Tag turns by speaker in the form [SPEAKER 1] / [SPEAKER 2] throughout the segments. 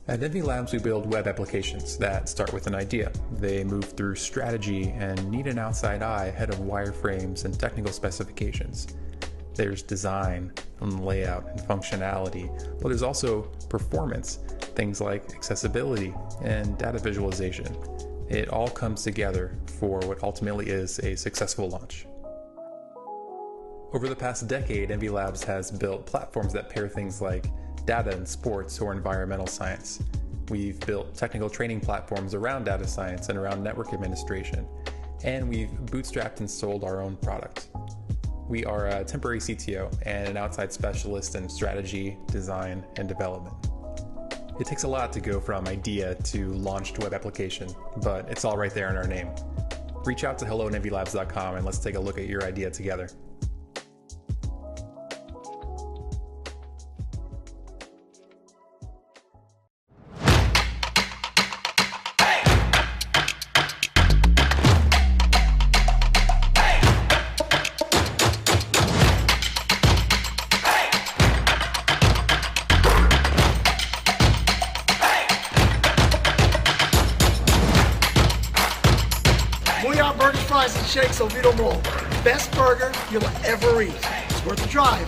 [SPEAKER 1] At Envy Labs, we build web applications that start with an idea. They move through strategy and need an outside eye ahead of wireframes and technical specifications. There's design and layout and functionality, but there's also performance, things like accessibility and data visualization. It all comes together for what ultimately is a successful launch. Over the past decade, Envy Labs has built platforms that pair things like data in sports or environmental science. We've built technical training platforms around data science and around network administration, and we've bootstrapped and sold our own product. We are a temporary CTO and an outside specialist in strategy, design, and development. It takes a lot to go from idea to launched web application, but it's all right there in our name. Reach out to hello@envylabs.com and let's take a look at your idea together.
[SPEAKER 2] Burgers, fries, and shakes, Oviedo Mall. Best burger you'll ever eat. It's worth the drive.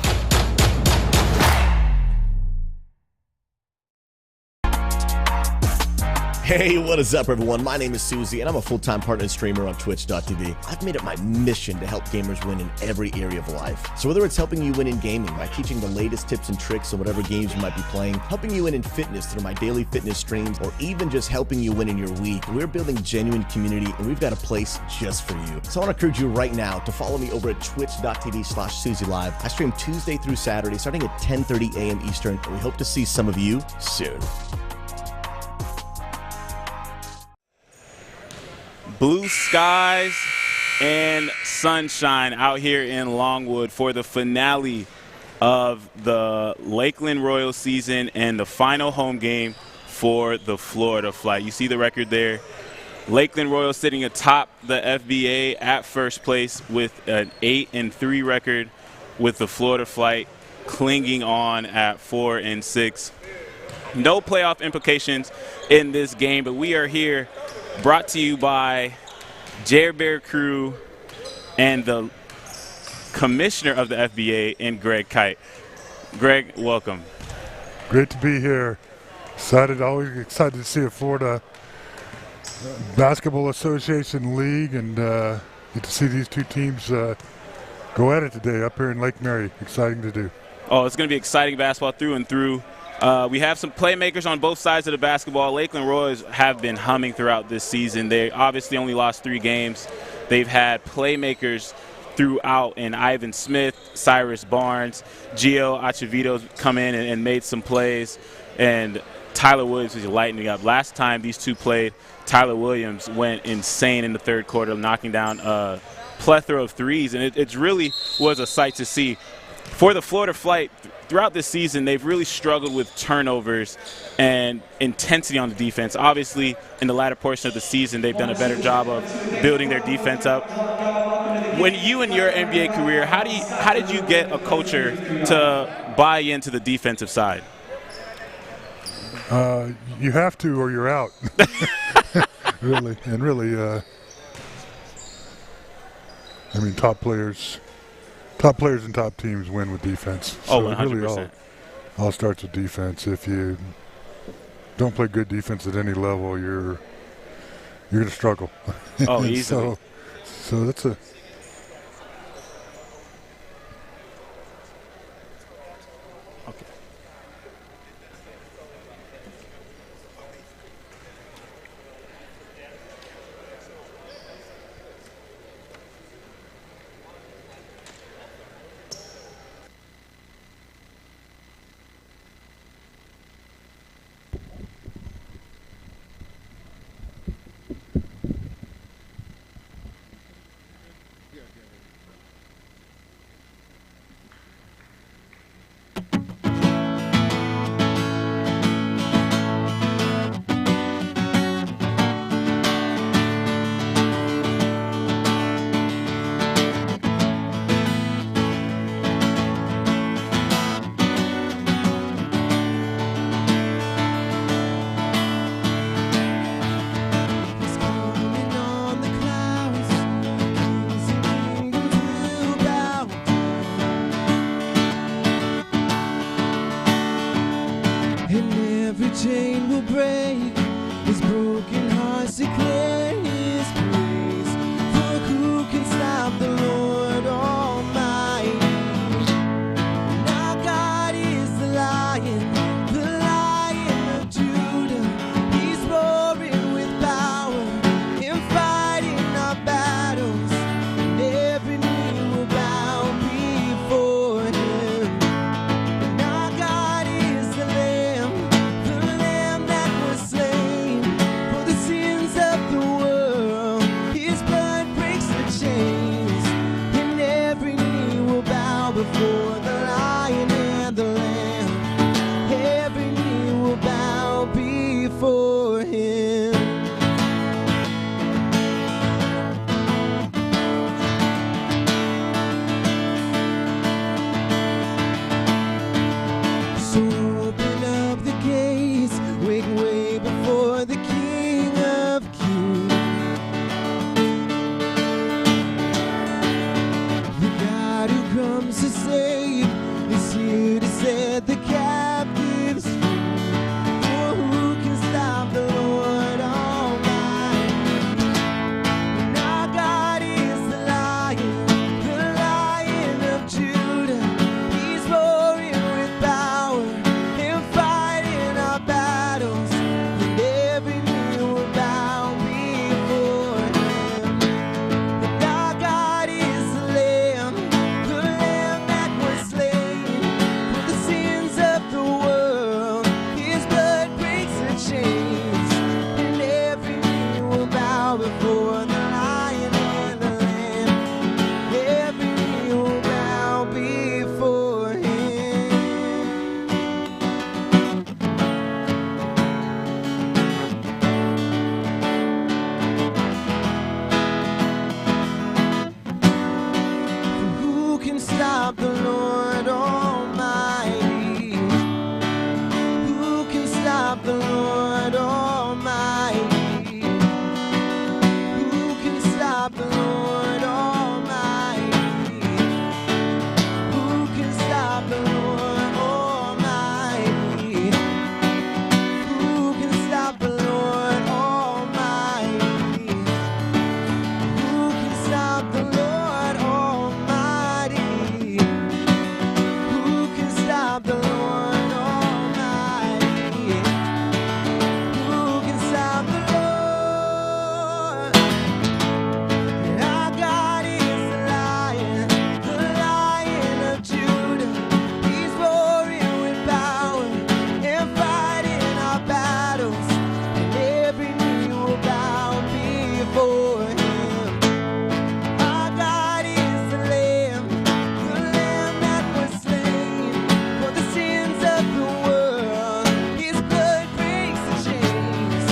[SPEAKER 3] Hey, what is up, everyone? My name is Susie, and I'm a full-time partner and streamer on Twitch.tv. I've made it my mission to help gamers win in every area of life. So whether it's helping you win in gaming by teaching the latest tips and tricks on whatever games you might be playing, helping you win in fitness through my daily fitness streams, or even just helping you win in your week, we're building genuine community, and we've got a place just for you. So I want to encourage you right now to follow me over at twitch.tv/SusieLive. I stream Tuesday through Saturday, starting at 10:30 a.m. Eastern, and we hope to see some of you soon.
[SPEAKER 4] Blue skies and sunshine out here in Longwood for the finale of the Lakeland Royals season and the final home game for the Florida Flight. You see the record there. Lakeland Royals sitting atop the FBA at first place with an 8-3 record, with the Florida Flight clinging on at 4-6. No playoff implications in this game, but we are here brought to you by Jer Bear Crew and the commissioner of the FBA, and Greg Kite. Greg, welcome.
[SPEAKER 5] Great to be here. Always excited to see a Florida Basketball Association league, and get to see these two teams go at it today up here in Lake Mary. Exciting to do.
[SPEAKER 4] Oh, it's going to be exciting basketball through and through. We have some playmakers on both sides of the basketball. Lakeland Royals have been humming throughout this season. They obviously only lost 3 games. They've had playmakers throughout in Ivan Smith, Cyrus Barnes, Gio Acevedo come in and made some plays, and Tyler Williams was lighting up. Last time these two played, Tyler Williams went insane in the third quarter, knocking down a plethora of threes, and it really was a sight to see. For the Florida Flight, throughout this season, they've really struggled with turnovers and intensity on the defense. Obviously, in the latter portion of the season, they've done a better job of building their defense up. When you in your NBA career, how did you get a culture to buy into the defensive side?
[SPEAKER 5] You have to, or you're out. Really, I mean, top players and top teams win with defense.
[SPEAKER 4] Oh,
[SPEAKER 5] so
[SPEAKER 4] 100%.
[SPEAKER 5] really all starts with defense. If you don't play good defense at any level, you're going to struggle.
[SPEAKER 4] Oh, easily.
[SPEAKER 5] So that's a
[SPEAKER 6] chain will break, his broken hearts declare his praise. For who can stop the Lord Almighty? And our God is the Lion of Judah. He's roaring with power and fighting our battles. And every knee will bow before him. And our God is the Lamb that was slain for the sins of the world. His blood breaks the chains, and every knee will bow before the Lion and the Lamb. Every knee will bow before him. So open up the gates, make way before the King of Kings. The God who comes to save is here to set the captives free. For who can stop the Lord Almighty? And our God is the Lion of Judah. He's roaring with power and fighting our battles. And every knee will bow before him. And our God is the Lamb that was slain for the sins of the world. His blood breaks the chains, and every knee will bow before the Lion and the Lamb. Every knee will bow before him. For who can stop the Lord Almighty? Who can stop the Lord Almighty? Who can stop the Lord Almighty? Who can stop the Lord Almighty? Who can stop the Lord Almighty? Who can stop the Lord Almighty? Who can stop the Lord Almighty? Who can stop the Lord? And our God is the Lion of Judah. He's roaring with power and fighting our battles. And every knee will bow before him. Our God is the Lamb that was slain for the sins of the world. His blood breaks the chains,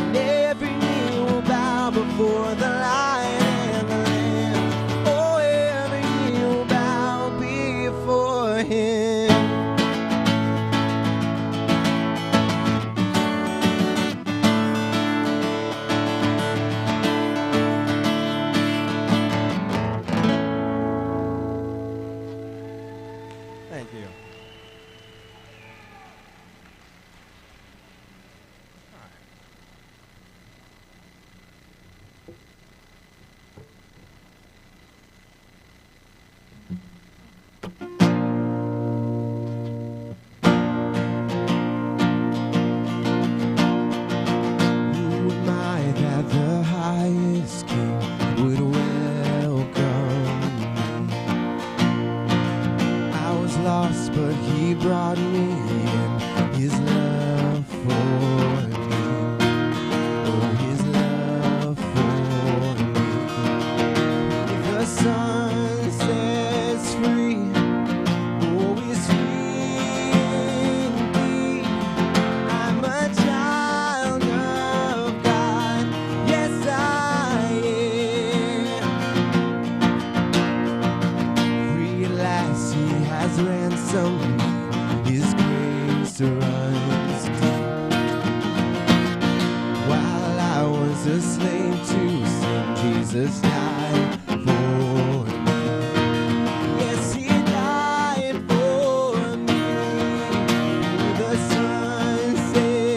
[SPEAKER 6] and every knee will bow before the Lion and the Lamb. Oh, every knee will bow before him. Thank you. Who am I that the highest King would welcome me? I was lost, but he brought me in. His love for me. Oh, his love for me. The sun sets free. Oh, it's free indeed. I'm a child of God. Yes, I am. Free at last, he has ransomed me. His grace runs deep. While I was a slave to sin, Jesus died for me. Yes, he died for me. The sun set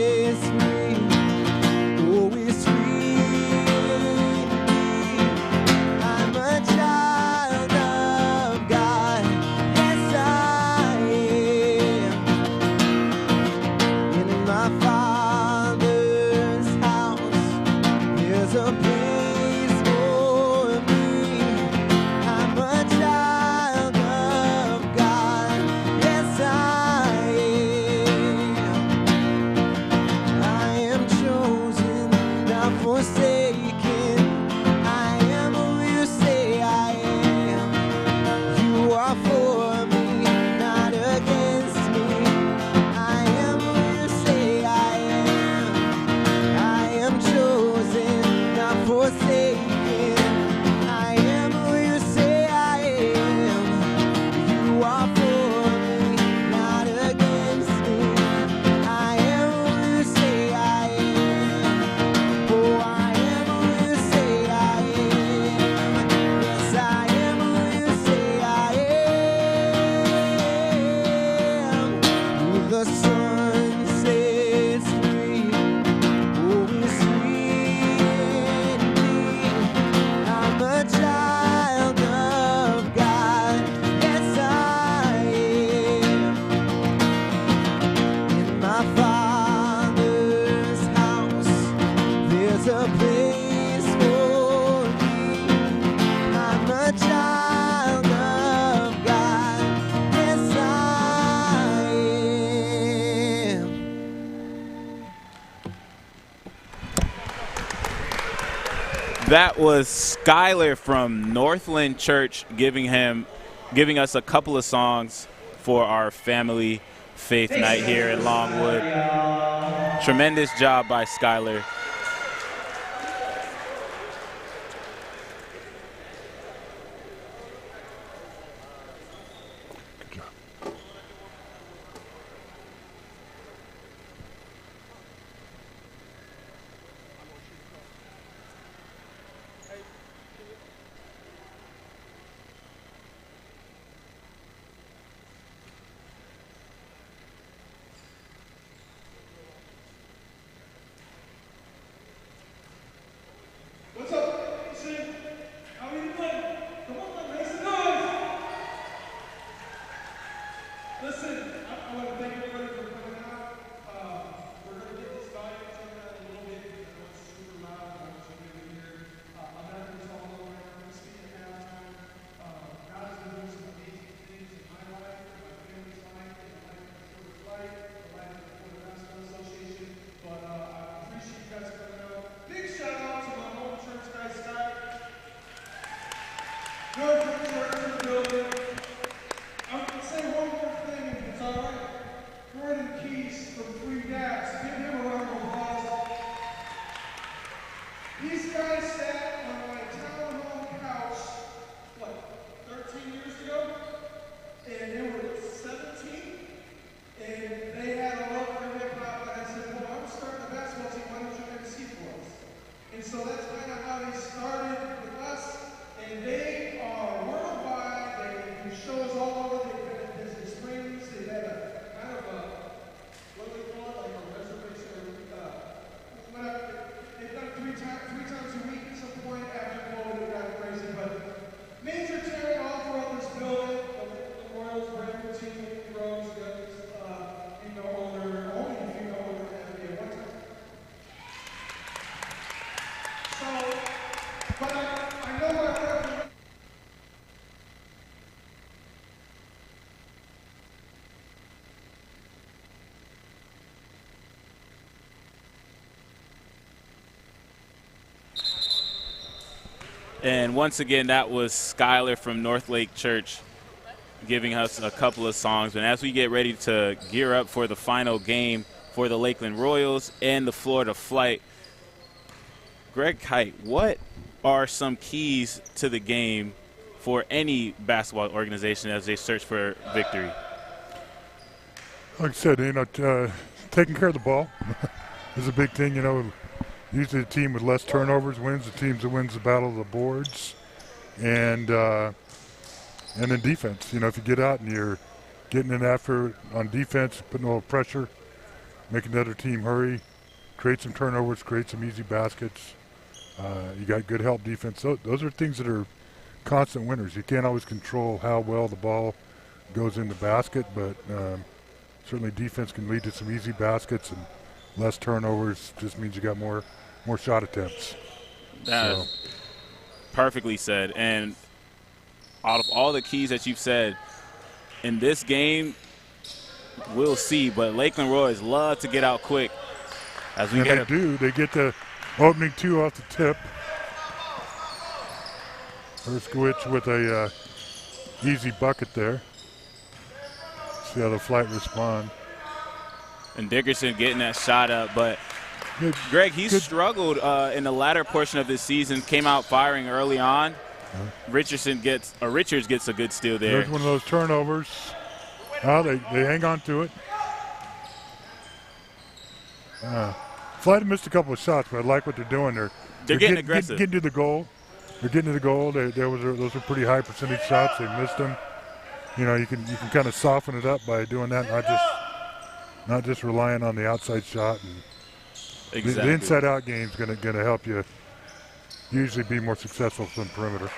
[SPEAKER 4] That was Skylar from Northland Church giving us a couple of songs for our family faith night here at Longwood. Tremendous job by Skylar. And once again, that was Skylar from Northlake Church giving us a couple of songs. And as we get ready to gear up for the final game for the Lakeland Royals and the Florida Flight, Greg Kite, what are some keys to the game for any basketball organization as they search for victory?
[SPEAKER 5] Like I said, taking care of the ball is a big thing. Usually the team with less turnovers wins. The team that wins the battle of the boards. And then defense. If you get out and you're getting in after on defense, putting a little pressure, making the other team hurry, create some turnovers, create some easy baskets. You got good help defense. Those are things that are constant winners. You can't always control how well the ball goes in the basket, but certainly defense can lead to some easy baskets, and less turnovers just means you got more shot attempts.
[SPEAKER 4] That's perfectly said. And out of all the keys that you've said, in this game, we'll see, but Lakeland Royals love to get out quick.
[SPEAKER 5] They get the opening two off the tip. Erskowitz with a easy bucket there. See how the Flight respond.
[SPEAKER 4] And Dickerson getting that shot up, but Greg, he's struggled in the latter portion of this season. Came out firing early on. Richards gets a good steal there.
[SPEAKER 5] There's one of those turnovers. They hang on to it. Flight missed a couple of shots, but I like what they're doing.
[SPEAKER 4] They're getting aggressive.
[SPEAKER 5] Getting to the goal. They're getting to the goal. Those are pretty high percentage shots. They missed them. You can kind of soften it up by doing that, not just relying on the outside shot. And
[SPEAKER 4] exactly.
[SPEAKER 5] The inside-out game is going to help you usually be more successful from the perimeter.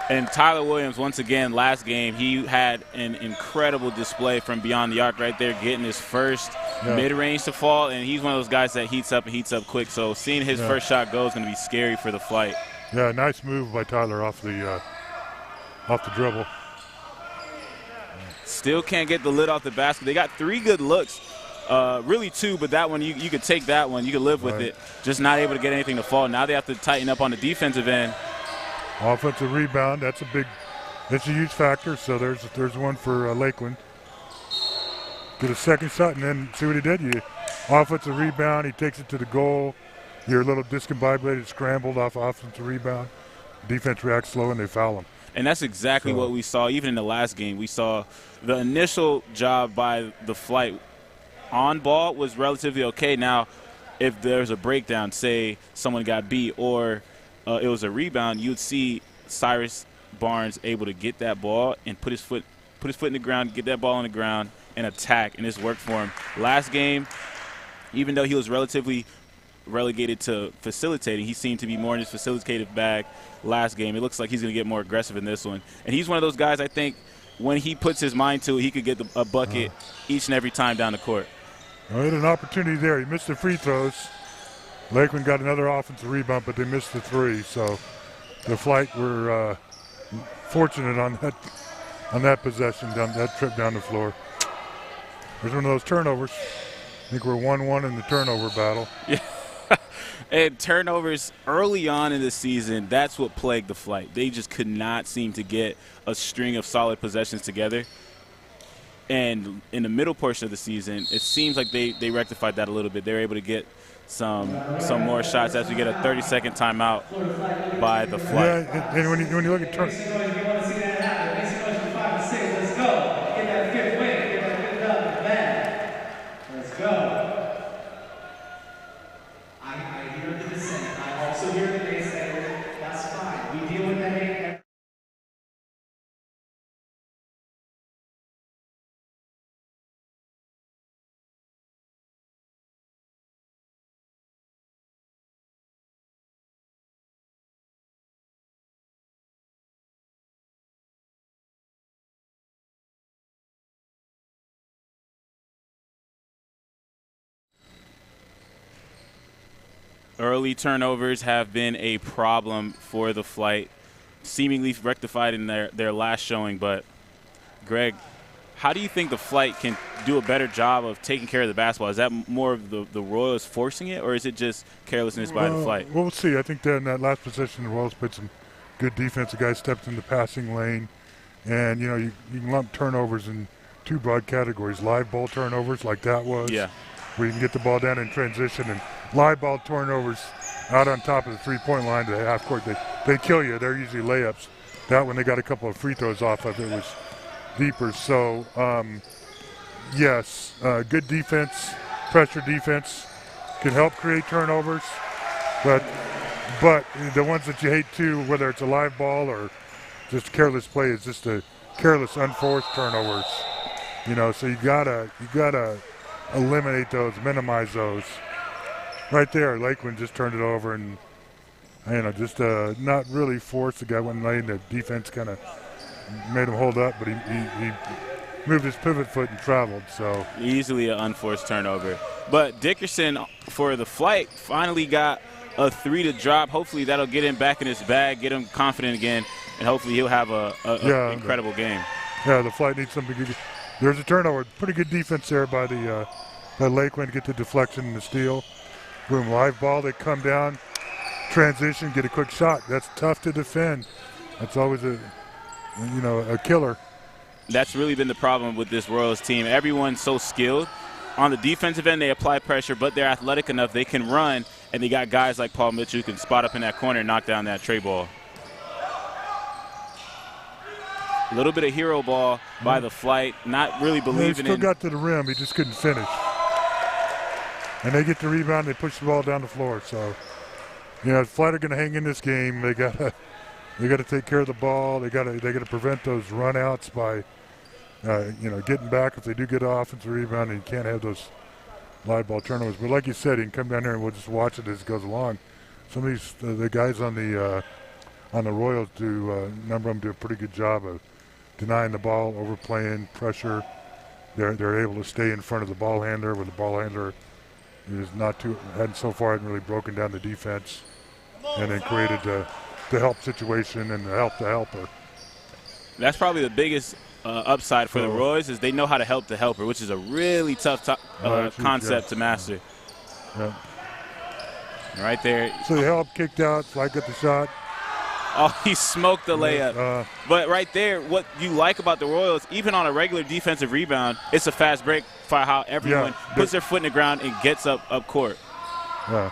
[SPEAKER 4] And Tyler Williams, once again, last game, he had an incredible display from beyond the arc right there, getting his first mid-range to fall, and he's one of those guys that heats up quick. So seeing his first shot go is going to be scary for the Flight.
[SPEAKER 5] Yeah, nice move by Tyler off the dribble.
[SPEAKER 4] Still can't get the lid off the basket. They got 3 good looks Really 2, but that one you could take that one. You could live with it. Just not able to get anything to fall. Now they have to tighten up on the defensive end.
[SPEAKER 5] Offensive rebound, that's a huge factor. So there's one for Lakeland. Get a second shot and then see what he did. Offensive rebound, he takes it to the goal. You're a little discombobulated, scrambled off offensive rebound. Defense reacts slow and they foul him.
[SPEAKER 4] And that's exactly what we saw. Even in the last game, we saw the initial job by the Flight on ball was relatively okay. Now, if there's a breakdown, say someone got beat or it was a rebound, you'd see Cyrus Barnes able to get that ball and put his foot in the ground, get that ball on the ground, and attack, and it's worked for him. Last game, even though he was relatively relegated to facilitating, he seemed to be more in his facilitative bag last game. It looks like he's going to get more aggressive in this one. And he's one of those guys, I think, when he puts his mind to it, he could get a bucket each and every time down the court.
[SPEAKER 5] Well, he had an opportunity there. He missed the free throws. Lakeland got another offensive rebound, but they missed the 3. So the Flight were fortunate on that possession, that trip down the floor. There's one of those turnovers. I think we're 1-1 in the turnover battle.
[SPEAKER 4] Yeah. And turnovers early on in the season, that's what plagued the Flight. They just could not seem to get a string of solid possessions together. And in the middle portion of the season, it seems like they rectified that a little bit. They were able to get some more shots as we get a 30-second timeout by the Flight.
[SPEAKER 5] Yeah, and when you look at turnovers.
[SPEAKER 4] Early turnovers have been a problem for the Flight, seemingly rectified in their last showing. But, Greg, how do you think the Flight can do a better job of taking care of the basketball? Is that more of the Royals forcing it, or is it just carelessness by the Flight?
[SPEAKER 5] We'll see. I think that in that last possession, the Royals played some good defense. The guy stepped in the passing lane. And, you can lump turnovers in 2 broad categories. Live ball turnovers like that was.
[SPEAKER 4] Yeah.
[SPEAKER 5] Where you can get the ball down in transition, and live ball turnovers out on top of the 3-point line to the half court. They kill you. They're usually layups. That one they got a couple of free throws off of. It was deeper. So, yes, good defense, pressure defense can help create turnovers. But the ones that you hate too, whether it's a live ball or just careless play, is just a careless, unforced turnovers. So you gotta eliminate those, minimize those. Right there, Lakeland just turned it over and, just not really forced. The guy went late, the defense kind of made him hold up, but he moved his pivot foot and traveled. So
[SPEAKER 4] easily an unforced turnover. But Dickerson for the Flight finally got a 3 to drop. Hopefully that'll get him back in his bag, get him confident again, and hopefully he'll have an incredible game.
[SPEAKER 5] Yeah, the Flight needs something good. There's a turnover. Pretty good defense there by Lakeland to get the deflection and the steal. Boom, live ball. They come down, transition, get a quick shot. That's tough to defend. That's always a killer.
[SPEAKER 4] That's really been the problem with this Royals team. Everyone's so skilled. On the defensive end, they apply pressure, but they're athletic enough. They can run, and they got guys like Paul Mitchell who can spot up in that corner and knock down that tray ball. A little bit of hero ball by the Flight, not really believing
[SPEAKER 5] in. He still got to the rim. He just couldn't finish. And they get the rebound. They push the ball down the floor. So, the Flight are going to hang in this game. They got to take care of the ball. They got to prevent those runouts by, getting back if they do get an offensive rebound. And you can't have those live ball turnovers. But like you said, you can come down here and we'll just watch it as it goes along. Some of these the guys on the Royals do a number of them do a pretty good job of denying the ball, overplaying, pressure. They're able to stay in front of the ball handler, where the ball handler is hadn't really broken down the defense, and then created the help situation and the help the helper.
[SPEAKER 4] That's probably the biggest upside for the Royals is they know how to help the helper, which is a really tough concept to master.
[SPEAKER 5] Yeah.
[SPEAKER 4] Right there.
[SPEAKER 5] So the help kicked out, Flight got the shot.
[SPEAKER 4] Oh, he smoked the layup. But right there, what you like about the Royals, even on a regular defensive rebound, it's a fast break for how everyone puts their foot in the ground and gets up court.
[SPEAKER 5] Yeah.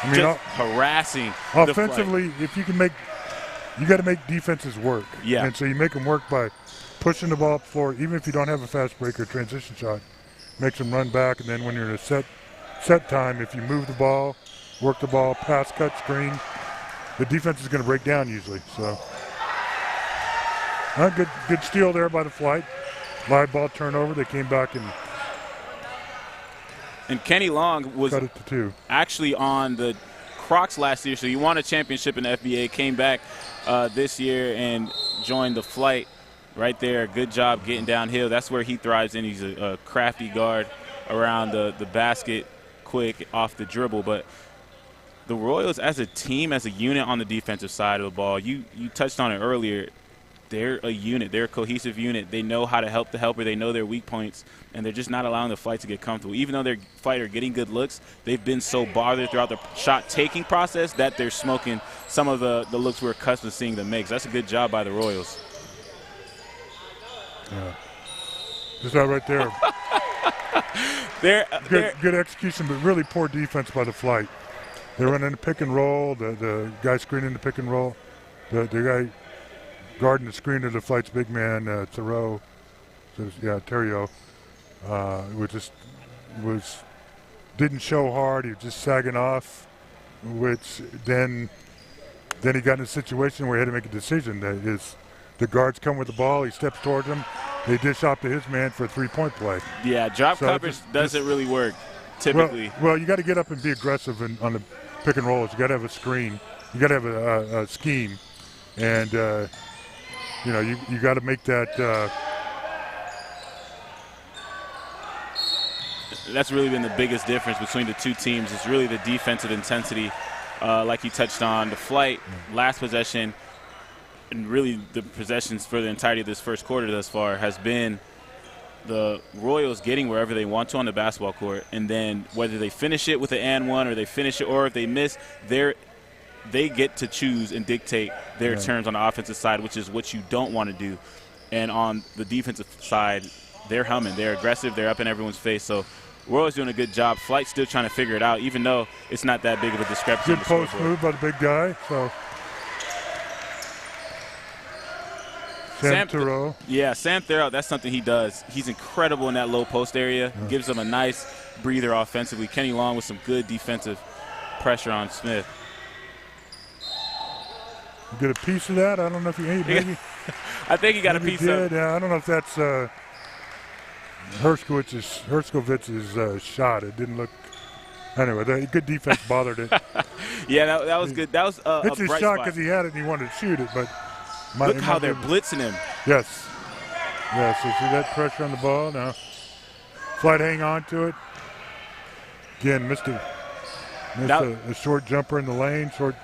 [SPEAKER 5] I mean,
[SPEAKER 4] just harassing.
[SPEAKER 5] Offensively, if you can you got to make defenses work.
[SPEAKER 4] Yeah.
[SPEAKER 5] And so you make them work by pushing the ball up the floor, even if you don't have a fast break or transition shot, makes them run back. And then when you're in a set time, if you move the ball, work the ball, pass, cut, screen, the defense is going to break down usually. So, good steal there by the Flight. Live ball turnover. They came back
[SPEAKER 4] and Kenny Long was
[SPEAKER 5] cut it to 2.
[SPEAKER 4] Actually on the Crocs last year, so he won a championship in the FBA, came back this year and joined the Flight right there. Good job getting downhill. That's where he thrives in. He's a crafty guard around the basket, quick off the dribble. But the Royals as a team, as a unit on the defensive side of the ball, you touched on it earlier, they're a unit. They're a cohesive unit. They know how to help the helper. They know their weak points, and they're just not allowing the Flight to get comfortable. Even though their Flight are getting good looks, they've been so bothered throughout the shot-taking process that they're smoking some of the looks we're accustomed to seeing them make. So that's a good job by the Royals.
[SPEAKER 5] Yeah. Just that right there. Good execution, but really poor defense by the Flight. They're running the pick and roll. The guy screening the pick and roll. The guy guarding the screen of the Flight's big man, Terrio, didn't show hard. He was just sagging off, which then he got in a situation where he had to make a decision. The guards come with the ball. He steps towards them. They dish off to his man for a three-point play.
[SPEAKER 4] Yeah, drop coverage doesn't really work typically.
[SPEAKER 5] Well, you got to get up and be aggressive on the pick and rolls. You got to have a screen. You got to have a scheme, and you got to make that.
[SPEAKER 4] That's really been the biggest difference between the two teams. It's really the defensive intensity, like you touched on. The Flight, last possession, and really the possessions for the entirety of this first quarter thus far has been the Royals getting wherever they want to on the basketball court, and then whether they finish it with an and one or they finish it, or if they miss, they get to choose and dictate their terms on the offensive side, which is what you don't want to do. And on the defensive side, they're humming. They're aggressive. They're up in everyone's face. So Royals doing a good job. Flight's still trying to figure it out, even though it's not that big of a discrepancy.
[SPEAKER 5] Good post move by the big guy. So Sam Terrio.
[SPEAKER 4] Yeah, Sam Terrio, that's something he does. He's incredible in that low post area. Gives them a nice breather offensively. Kenny Long with some good defensive pressure on Smith.
[SPEAKER 5] You get a piece of that? I don't know if maybe.
[SPEAKER 4] I think he got a piece of it.
[SPEAKER 5] Yeah, I don't know if that's Hershkovitz's shot. It didn't look. Anyway, the good defense bothered it.
[SPEAKER 4] Yeah, that was good. That was
[SPEAKER 5] it's
[SPEAKER 4] a
[SPEAKER 5] his
[SPEAKER 4] bright
[SPEAKER 5] shot
[SPEAKER 4] spot.
[SPEAKER 5] because he had it and he wanted to shoot it, but
[SPEAKER 4] look how they're blitzing him.
[SPEAKER 5] Yes. Yeah, so see that pressure on the ball now. Flight hang on to it. Again, missed a short jumper in the lane, short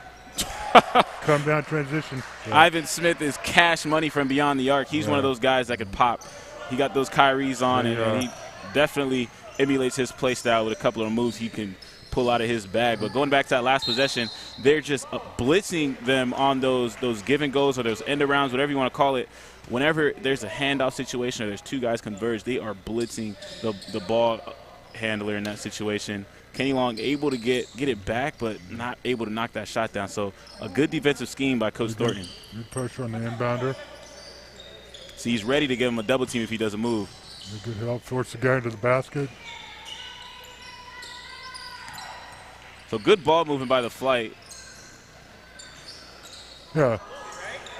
[SPEAKER 5] come down transition. Yeah.
[SPEAKER 4] Ivan Smith is cash money from beyond the arc. He's one of those guys that could pop. He got those Kyries on, and he definitely emulates his play style with a couple of moves he can pull out of his bag. But going back to that last possession, they're just blitzing them on those give and goes or those end arounds, whatever you want to call it. Whenever there's a handoff situation or there's two guys converge, they are blitzing the ball handler in that situation. Kenny Long able to get it back, but not able to knock that shot down. So a good defensive scheme by Coach Thornton.
[SPEAKER 5] Good pressure on the inbounder.
[SPEAKER 4] So he's ready to give him a double team if he doesn't move.
[SPEAKER 5] Good help, force the guy into the basket.
[SPEAKER 4] So good ball movement by the Flight.
[SPEAKER 5] Yeah.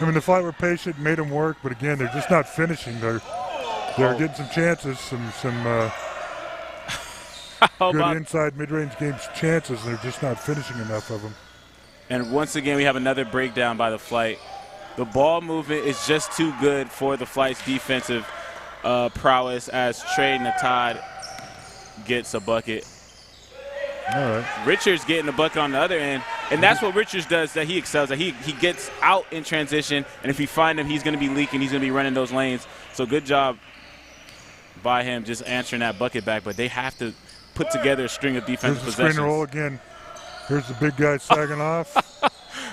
[SPEAKER 5] I mean, the Flight were patient, made them work, but again, they're just not finishing. They're getting some chances, some good inside mid-range games chances, and they're just not finishing enough of them.
[SPEAKER 4] And once again, we have another breakdown by the Flight. The ball movement is just too good for the Flight's defensive prowess as Trey Natad gets a bucket.
[SPEAKER 5] All right.
[SPEAKER 4] Richards getting the bucket on the other end. And that's what Richards does that he excels at. He gets out in transition, and if you find him, he's going to be leaking. He's going to be running those lanes. So good job by him just answering that bucket back. But they have to put together a string of defensive possessions.
[SPEAKER 5] Here's the screen roll again. Here's the big guy sagging off.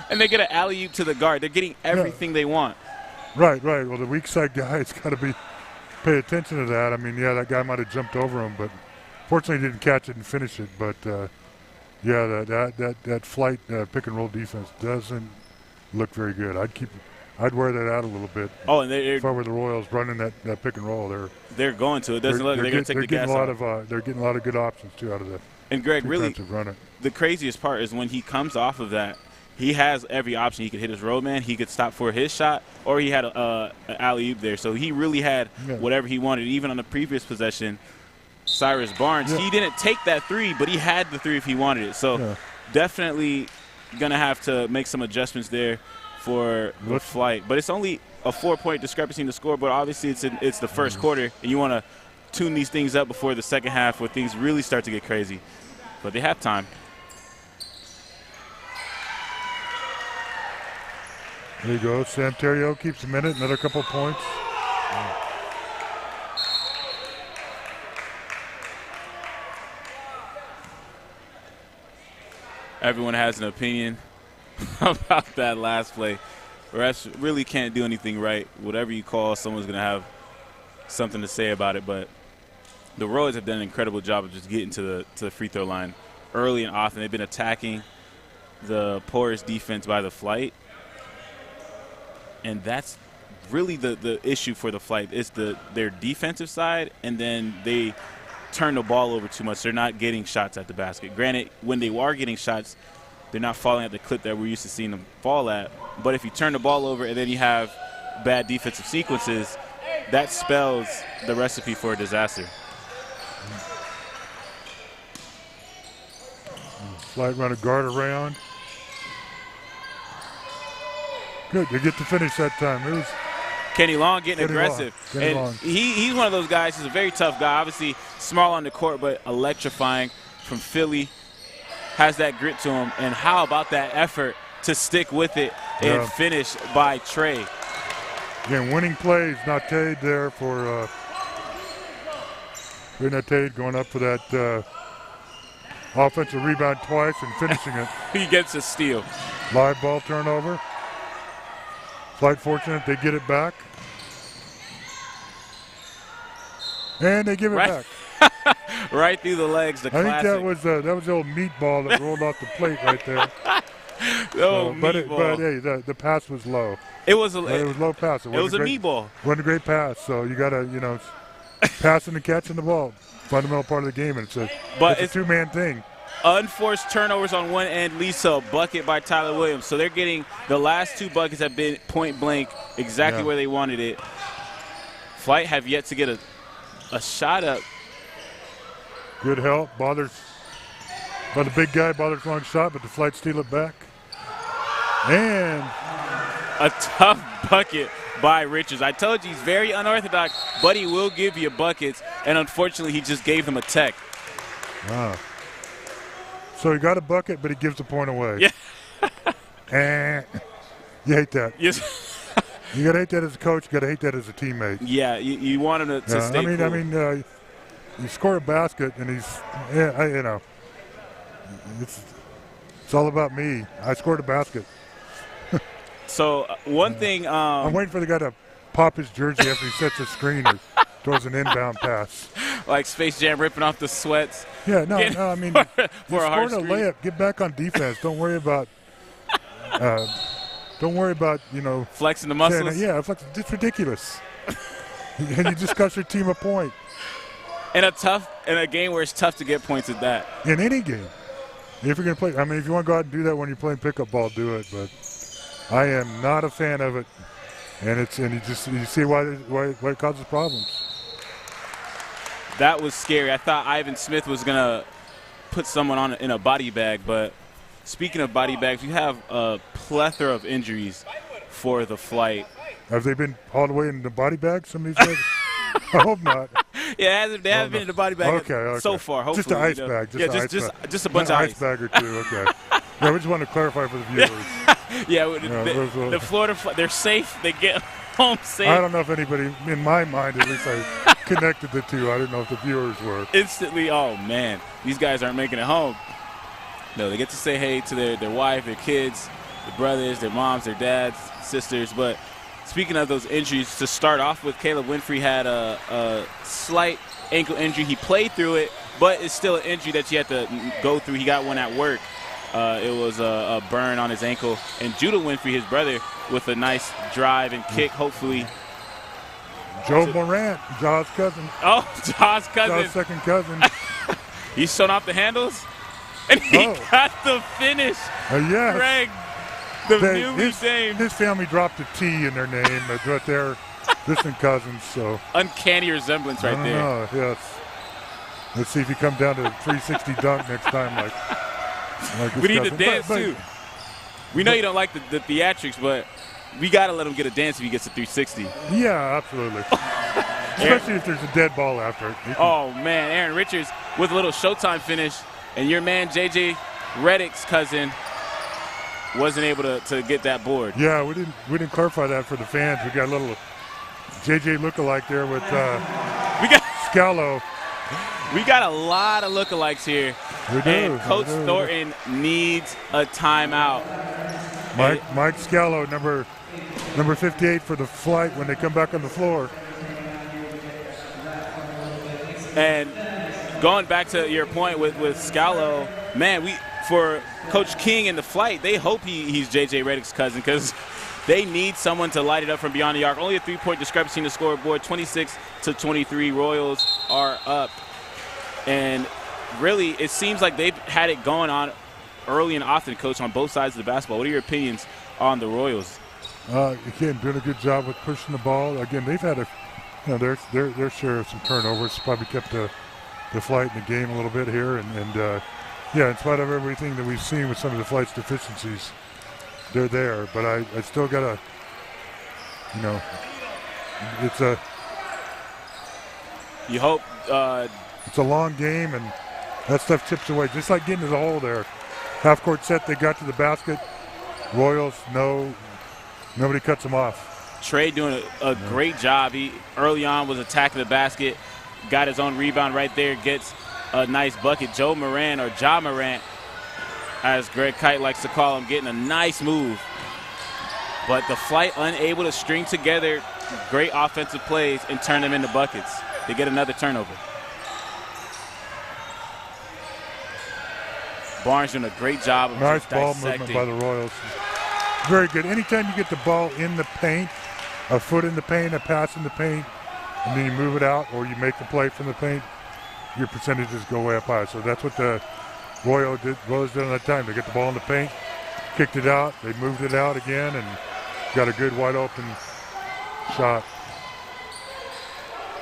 [SPEAKER 4] And they get an alley-oop to the guard. They're getting everything they want.
[SPEAKER 5] Right. Well, the weak side guy's got to pay attention to that. I mean, yeah, that guy might have jumped over him, but fortunately didn't catch it and finish it. But yeah, that flight pick and roll defense doesn't look very good. I'd wear that out a little bit.
[SPEAKER 4] Oh, and
[SPEAKER 5] if I were the Royals running that pick and roll,
[SPEAKER 4] they're going to. It doesn't look. They're going to take the gas off.
[SPEAKER 5] They're getting a lot of good options too out of that.
[SPEAKER 4] And Greg, really,
[SPEAKER 5] run
[SPEAKER 4] the craziest part is when he comes off of that, he has every option. He could hit his roadman, he could stop for his shot, or he had an alley-oop there. So he really had whatever he wanted. Even on the previous possession, Cyrus Barnes, he didn't take that three, but he had the three if he wanted it. So definitely going to have to make some adjustments there for the flight. But it's only a 4-point discrepancy in the score, but obviously it's the first quarter, and you want to tune these things up before the second half where things really start to get crazy. But they have time.
[SPEAKER 5] There you go. Sam Terrio keeps him in it. Another couple points.
[SPEAKER 4] Everyone has an opinion about that last play. Refs really can't do anything right. Whatever you call, someone's going to have something to say about it. But the Royals have done an incredible job of just getting to the free throw line early and often. They've been attacking the porous defense by the flight. And that's really the issue for the flight. It's their defensive side, and then they turn the ball over too much. They're not getting shots at the basket. Granted, when they are getting shots, they're not falling at the clip that we're used to seeing them fall at. But if you turn the ball over and then you have bad defensive sequences, that spells the recipe for a disaster.
[SPEAKER 5] Flight run a guard around. Good, they get to finish that time. It was
[SPEAKER 4] Kenny Long getting aggressive.
[SPEAKER 5] Kenny Long.
[SPEAKER 4] He's one of those guys. He's a very tough guy. Obviously small on the court, but electrifying from Philly. Has that grit to him. And how about that effort to stick with it and finish by Trey?
[SPEAKER 5] Again, winning plays. Nate there for Nate going up for that offensive rebound twice and finishing it.
[SPEAKER 4] He gets a steal.
[SPEAKER 5] Live ball turnover. Flight fortunate, they get it back. And they give it back.
[SPEAKER 4] Right through the legs, the classic.
[SPEAKER 5] I think that was the old meatball that rolled off the plate right there. But hey, the pass was low.
[SPEAKER 4] It was a
[SPEAKER 5] low pass.
[SPEAKER 4] It was a meatball.
[SPEAKER 5] It wasn't a great pass, so you got to, passing and catching the ball, fundamental part of the game, and it's a two-man thing.
[SPEAKER 4] Unforced turnovers on one end leads to a bucket by Tyler Williams. So they're getting the last two buckets have been point blank, exactly where they wanted it. Flight have yet to get a shot up.
[SPEAKER 5] Good help. Bothers by the big guy. Bothers long shot, but the Flight steal it back. And
[SPEAKER 4] a tough bucket by Richards. I told you he's very unorthodox, but he will give you buckets. And unfortunately, he just gave them a tech.
[SPEAKER 5] Wow. So he got a bucket, but he gives the point away.
[SPEAKER 4] Yeah.
[SPEAKER 5] You hate that.
[SPEAKER 4] Yes.
[SPEAKER 5] You got to hate that as a coach. You got to hate that as a teammate.
[SPEAKER 4] Yeah, you want him to stay cool.
[SPEAKER 5] I mean, you score a basket, and he's, it's all about me. I scored a basket.
[SPEAKER 4] So one thing.
[SPEAKER 5] I'm waiting for the guy to pop his jersey after he sets a screen or throws an inbound pass.
[SPEAKER 4] Like Space Jam ripping off the sweats.
[SPEAKER 5] Yeah, no, I mean,
[SPEAKER 4] for
[SPEAKER 5] you're scoring a layup. Get back on defense. Don't worry about
[SPEAKER 4] flexing the muscles.
[SPEAKER 5] It's ridiculous. And you just cost your team a point.
[SPEAKER 4] In a game where it's tough to get points at that.
[SPEAKER 5] In any game. If you're going to play, I mean, if you want to go out and do that when you're playing pickup ball, do it. But I am not a fan of it. And you see why it causes problems.
[SPEAKER 4] That was scary. I thought Ivan Smith was going to put someone in a body bag. But speaking of body bags, you have a plethora of injuries for the Flight.
[SPEAKER 5] Have they been all the way in the body bag, some of these guys? I hope not.
[SPEAKER 4] Yeah, they haven't been in the body bag so far. Hopefully,
[SPEAKER 5] just an ice bag.
[SPEAKER 4] Just a bunch of ice
[SPEAKER 5] bag or two. Okay. Yeah, we just want to clarify for the viewers.
[SPEAKER 4] Yeah,
[SPEAKER 5] the
[SPEAKER 4] Florida, they're safe. They get home safe.
[SPEAKER 5] I don't know if anybody, in my mind at least, I connected the two. I didn't know if the viewers were.
[SPEAKER 4] Instantly, oh, man, these guys aren't making it home. No, they get to say hey to their wife, their kids, their brothers, their moms, their dads, sisters. But speaking of those injuries, to start off with, Caleb Winfrey had a slight ankle injury. He played through it, but it's still an injury that you had to go through. He got one at work. It was a burn on his ankle. And Judah Winfrey, his brother, with a nice drive and kick, hopefully.
[SPEAKER 5] Joe Morant, Jaw's cousin.
[SPEAKER 4] Oh, Jaw's cousin.
[SPEAKER 5] Jaw's second cousin.
[SPEAKER 4] He's shown off the handles, and he got the finish.
[SPEAKER 5] Yes.
[SPEAKER 4] Greg, the newly named.
[SPEAKER 5] His family dropped a T in their name, but they're distant cousins. So
[SPEAKER 4] uncanny resemblance right there.
[SPEAKER 5] Oh, yes. Let's see if he comes down to 360 dunk next time. Like
[SPEAKER 4] we need to dance too. We know you don't like the theatrics, but we got to let him get a dance if he gets a 360.
[SPEAKER 5] Yeah, absolutely. Especially if there's a dead ball after it.
[SPEAKER 4] Oh, man, Aaron Richards with a little Showtime finish, and your man J.J. Redick's cousin wasn't able to get that board.
[SPEAKER 5] Yeah, we didn't clarify that for the fans. We got a little J.J. lookalike there with Scalo.
[SPEAKER 4] We got a lot of lookalikes here.
[SPEAKER 5] We do.
[SPEAKER 4] And Coach Thornton needs a timeout.
[SPEAKER 5] Mike Scalo, number 58 for the flight when they come back on the floor.
[SPEAKER 4] And going back to your point with Scalo, man, for Coach King in the flight, they hope he's J.J. Redick's cousin because they need someone to light it up from beyond the arc. Only a 3-point discrepancy in the scoreboard, 26-23. Royals are up. And really, it seems like they've had it going on early and often, Coach, on both sides of the basketball. What are your opinions on the Royals?
[SPEAKER 5] Again, doing a good job with pushing the ball. Again, they've had their share of some turnovers. Probably kept the flight in the game a little bit here. And yeah, in spite of everything that we've seen with some of the flight's deficiencies, they're there. But I still got to, it's a...
[SPEAKER 4] You hope...
[SPEAKER 5] it's a long game, and that stuff chips away. Just like getting to the hole there. Half-court set, they got to the basket. Royals, nobody cuts them off.
[SPEAKER 4] Trey doing a great job. He early on was attacking the basket, got his own rebound right there, gets a nice bucket. Joe Morant, or Ja Morant, as Greg Kite likes to call him, getting a nice move. But the flight unable to string together great offensive plays and turn them into buckets. They get another turnover. Barnes doing a great job of
[SPEAKER 5] nice ball
[SPEAKER 4] dissecting.
[SPEAKER 5] movement by the Royals. Very good. Anytime you get the ball in the paint, a foot in the paint, a pass in the paint, and then you move it out or you make the play from the paint, your percentages go way up high. So that's what the Royals did on that time. They get the ball in the paint, kicked it out, they moved it out again, and got a good wide open shot.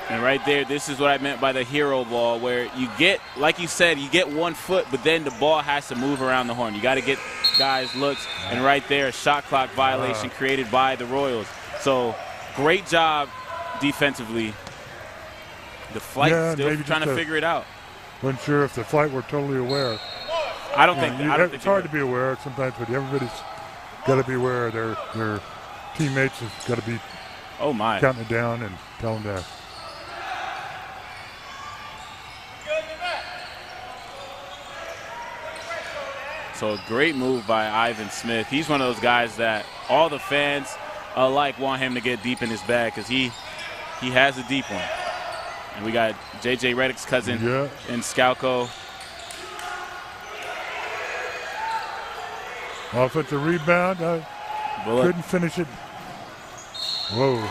[SPEAKER 4] And right there, this is what I meant by the hero ball, where you get, like you said, you get 1 foot, but then the ball has to move around the horn. You got to get guys looks, and right there, a shot clock violation created by the Royals. So great job defensively. The flight still trying to figure it out.
[SPEAKER 5] Wasn't sure if the flight were totally aware.
[SPEAKER 4] I don't think
[SPEAKER 5] it's hard to be aware sometimes, but everybody's got to be aware. Their teammates have got to be counting it down and telling them that.
[SPEAKER 4] So a great move by Ivan Smith. He's one of those guys that all the fans alike want him to get deep in his bag because he has a deep one. And we got J.J. Redick's cousin in Scalco.
[SPEAKER 5] Offensive rebound. Couldn't finish it. Whoa.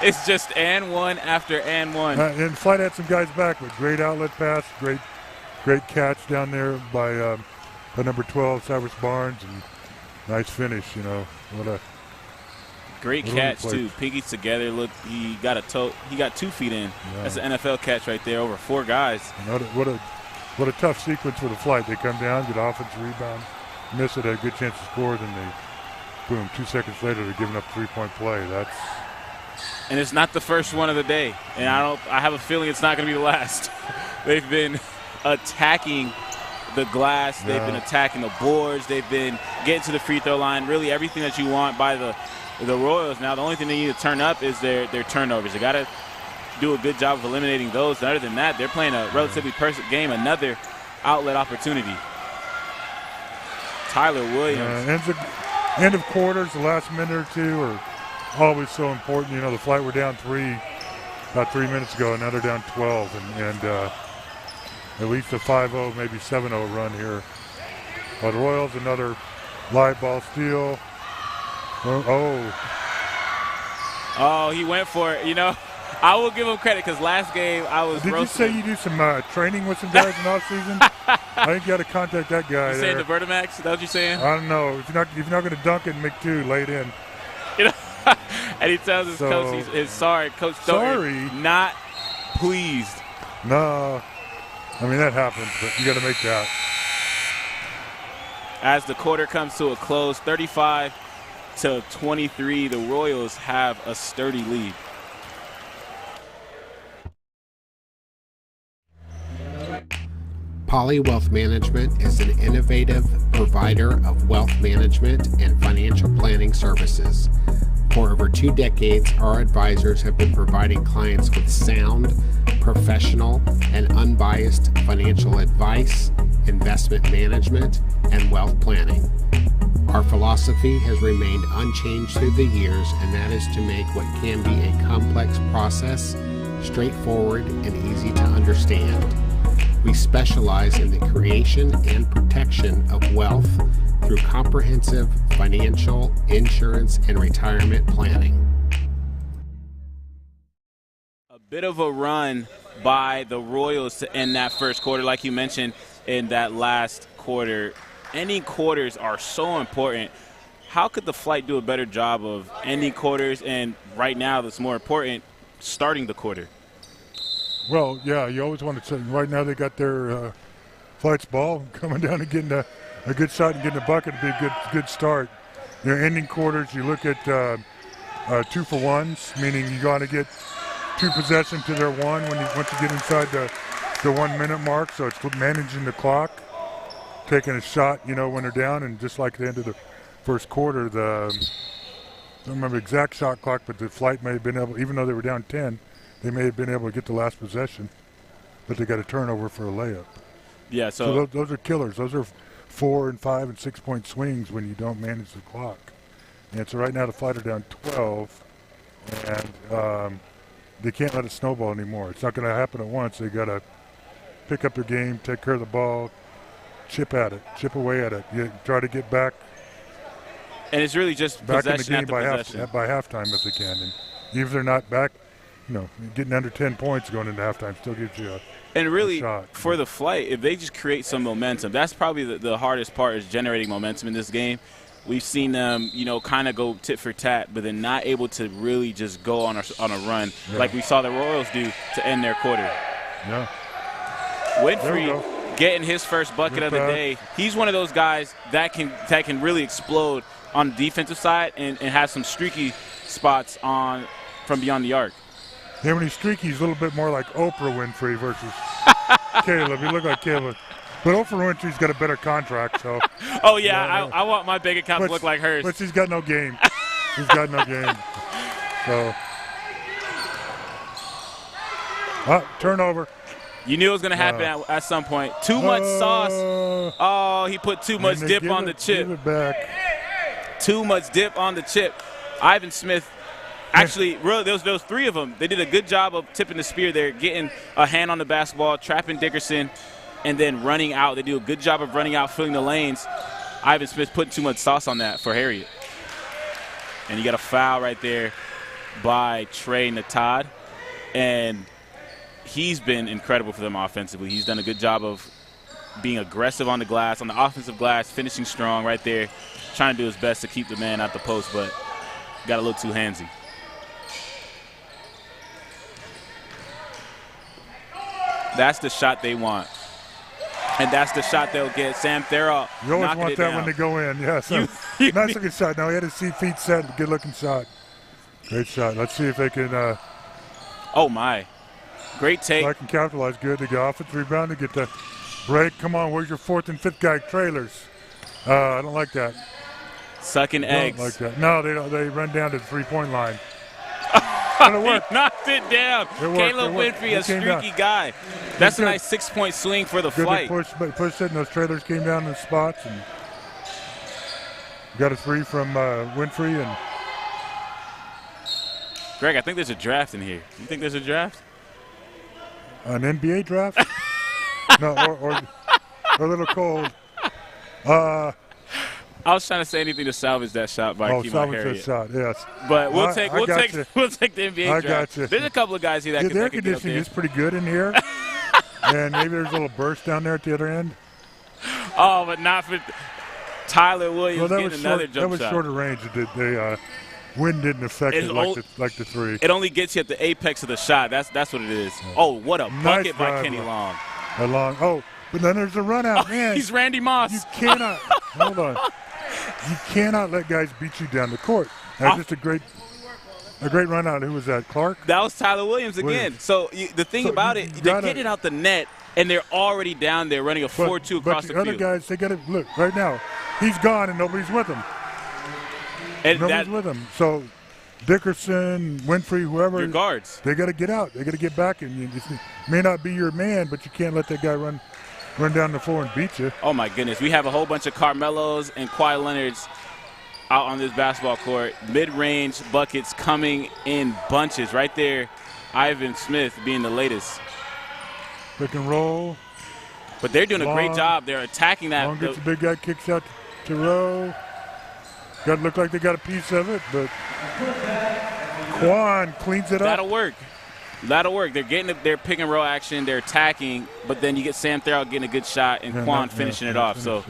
[SPEAKER 4] It's just and one after and one.
[SPEAKER 5] And Flight had some guys back with great outlet pass, great catch down there by number 12, Cyrus Barnes, and nice finish. What a
[SPEAKER 4] great catch too. Piggies together. Look, he got 2 feet in. Yeah. That's an NFL catch right there over 4 guys.
[SPEAKER 5] What a tough sequence for the Flight. They come down, get offensive rebound, miss it, had a good chance to score, then they, boom, 2 seconds later they're giving up a 3-point play.
[SPEAKER 4] And it's not the first one of the day, and I have a feeling it's not going to be the last. They've been attacking the glass. They've been attacking the boards. They've been getting to the free throw line. Really everything that you want by the Royals. Now the only thing they need to turn up is their turnovers. They got to do a good job of eliminating those. And other than that, they're playing a relatively perfect game. Another outlet opportunity. Tyler Williams.
[SPEAKER 5] End of quarters, the last minute or two are always so important. You know, the Flight were down 3 about 3 minutes ago, and now they're down 12, and at least a 5-0, maybe 7-0 run here. But Royals, another live ball steal.
[SPEAKER 3] Oh,
[SPEAKER 4] he went for it. You know, I will give him credit because last game I was
[SPEAKER 5] Did
[SPEAKER 4] roasting.
[SPEAKER 5] you say you do some training with some guys in off season? I think you got to contact that guy.
[SPEAKER 4] You saying the Vertimax? Is that what you're saying?
[SPEAKER 5] I don't know. If you're not going to dunk it, make two, lay it in.
[SPEAKER 4] You know, and he tells his coach he's sorry. Coach Thornton, not pleased.
[SPEAKER 5] No. I mean, that happens, but you got to make that.
[SPEAKER 4] As the quarter comes to a close, 35-23, the Royals have a sturdy lead.
[SPEAKER 7] Poly Wealth Management is an innovative provider of wealth management and financial planning services. For over 2 decades, our advisors have been providing clients with sound, professional, and unbiased financial advice, investment management, and wealth planning. Our philosophy has remained unchanged through the years, and that is to make what can be a complex process straightforward and easy to understand. We specialize in the creation and protection of wealth through comprehensive financial, insurance, and retirement planning.
[SPEAKER 4] A bit of a run by the Royals to end that first quarter, like you mentioned in that last quarter. Ending quarters are so important. How could the Flight do a better job of ending quarters, and right now that's more important, starting the quarter?
[SPEAKER 5] Well, yeah, you always want to say, right now they got their Flight's ball coming down and getting a good shot and getting a bucket would be a good start. You know, ending quarters, you look at 2-for-1s, meaning you got to get 2 possessions to their one once you get inside the 1 minute mark. So it's managing the clock, taking a shot, you know, when they're down, and just like the end of the first quarter, I don't remember the exact shot clock, but the Flight may have been able, even though they were down 10, they may have been able to get the last possession, but they got a turnover for a layup.
[SPEAKER 4] Yeah,
[SPEAKER 5] so those are killers. Those are 4 and 5 and 6 point swings when you don't manage the clock. And so right now the Flight are down 12, and they can't let it snowball anymore. It's not going to happen at once. They got to pick up their game, take care of the ball, chip away at it. You try to get back.
[SPEAKER 4] And it's really just
[SPEAKER 5] back in the
[SPEAKER 4] possession
[SPEAKER 5] game
[SPEAKER 4] after possession.
[SPEAKER 5] by halftime if they can. And even if they're not back, you know, getting under 10 points going into halftime still gives you a
[SPEAKER 4] And really,
[SPEAKER 5] shot.
[SPEAKER 4] For the Flight, if they just create some momentum, that's probably the hardest part, is generating momentum in this game. We've seen them, you know, kind of go tit for tat, but then not able to really just go on a run like we saw the Royals do to end their quarter.
[SPEAKER 5] Yeah.
[SPEAKER 4] Winfrey getting his first bucket of the day. He's one of those guys that can really explode on the defensive side and have some streaky spots from beyond the arc.
[SPEAKER 5] Yeah, when he's streaky, he's a little bit more like Oprah Winfrey versus Caleb. He looked like Caleb. But Oprah Winfrey's got a better contract, so.
[SPEAKER 4] Oh, yeah, I want my bank account to look like hers.
[SPEAKER 5] But she's got no game. She's got no game. So. Turnover.
[SPEAKER 4] You knew it was going to happen at some point. Too much sauce. Oh, he put too much dip on the chip.
[SPEAKER 5] Give it back.
[SPEAKER 4] Too much dip on the chip. Ivan Smith. Actually, really, there was 3 of them. They did a good job of tipping the spear there, getting a hand on the basketball, trapping Dickerson, and then running out. They do a good job of running out, filling the lanes. Ivan Smith putting too much sauce on that for Harriet. And you got a foul right there by Trey Natad. And he's been incredible for them offensively. He's done a good job of being aggressive on the glass, on the offensive glass, finishing strong right there, trying to do his best to keep the man at the post, but got a little too handsy. That's the shot they want. And that's the shot they'll get. Sam Therrell.
[SPEAKER 5] You always want that when they go in. Yeah, so nice looking shot. Now he had his feet set. Good looking shot. Great shot. Let's see if they can.
[SPEAKER 4] Oh, my. Great take.
[SPEAKER 5] I can capitalize good. They go off its rebound to get the Break, come on, where's your 4th and 5th guy trailers? I don't like that.
[SPEAKER 4] Sucking eggs.
[SPEAKER 5] Don't like that. No, they don't. They run down to the 3-point line. Gonna work.
[SPEAKER 4] He knocked it down. Caleb Winfrey, a streaky guy. That's a nice 6-point swing for the flight.
[SPEAKER 5] Push it, and those trailers came down in the spots, and got a 3 from Winfrey. And
[SPEAKER 4] Greg, I think there's a draft in here. You think there's a draft?
[SPEAKER 5] An NBA draft? No, or a little cold.
[SPEAKER 4] I was trying to say anything to salvage that shot by Kemon
[SPEAKER 5] salvage
[SPEAKER 4] Harriet.
[SPEAKER 5] that shot, yes.
[SPEAKER 4] But we'll take the NBA
[SPEAKER 5] I
[SPEAKER 4] draft.
[SPEAKER 5] got you.
[SPEAKER 4] There's a couple of guys here that
[SPEAKER 5] The air
[SPEAKER 4] can get up
[SPEAKER 5] conditioning
[SPEAKER 4] there.
[SPEAKER 5] is pretty good in here. And maybe there's a little burst down there at the other end.
[SPEAKER 4] Oh, but not for Tyler Williams getting another jump shot.
[SPEAKER 5] That was shorter range. The wind didn't affect it like the 3.
[SPEAKER 4] It only gets you at the apex of the shot. That's what it is. Oh, what a bucket by Kenny Long.
[SPEAKER 5] Oh, but then there's a run out, man.
[SPEAKER 4] He's Randy Moss.
[SPEAKER 5] You cannot. Hold on. You cannot let guys beat you down the court. That's just a great run out. Who was that? Clark?
[SPEAKER 4] That was Tyler Williams again. So the thing about it, they're getting out the net, and they're already down there running a 4-2 across the field.
[SPEAKER 5] But the other guys, they got to look right now. He's gone, and nobody's with him. Nobody's with him. So Dickerson, Winfrey, whoever.
[SPEAKER 4] Your guards.
[SPEAKER 5] They got to get out. They got to get back, and it may not be your man, but you can't let that guy run down the floor and beat you.
[SPEAKER 4] Oh, my goodness. We have a whole bunch of Carmelos and Kawhi Leonards out on this basketball court. Mid-range buckets coming in bunches. Right there, Ivan Smith being the latest.
[SPEAKER 5] Pick and roll.
[SPEAKER 4] But they're doing a great job. They're attacking that.
[SPEAKER 5] Long gets the big guy, kicks out to Rowe. Got to look like they got a piece of it, but Quan cleans it up.
[SPEAKER 4] That'll work. They're getting their pick and roll action. They're attacking, but then you get Sam Therrell getting a good shot and Quan finishing it off. So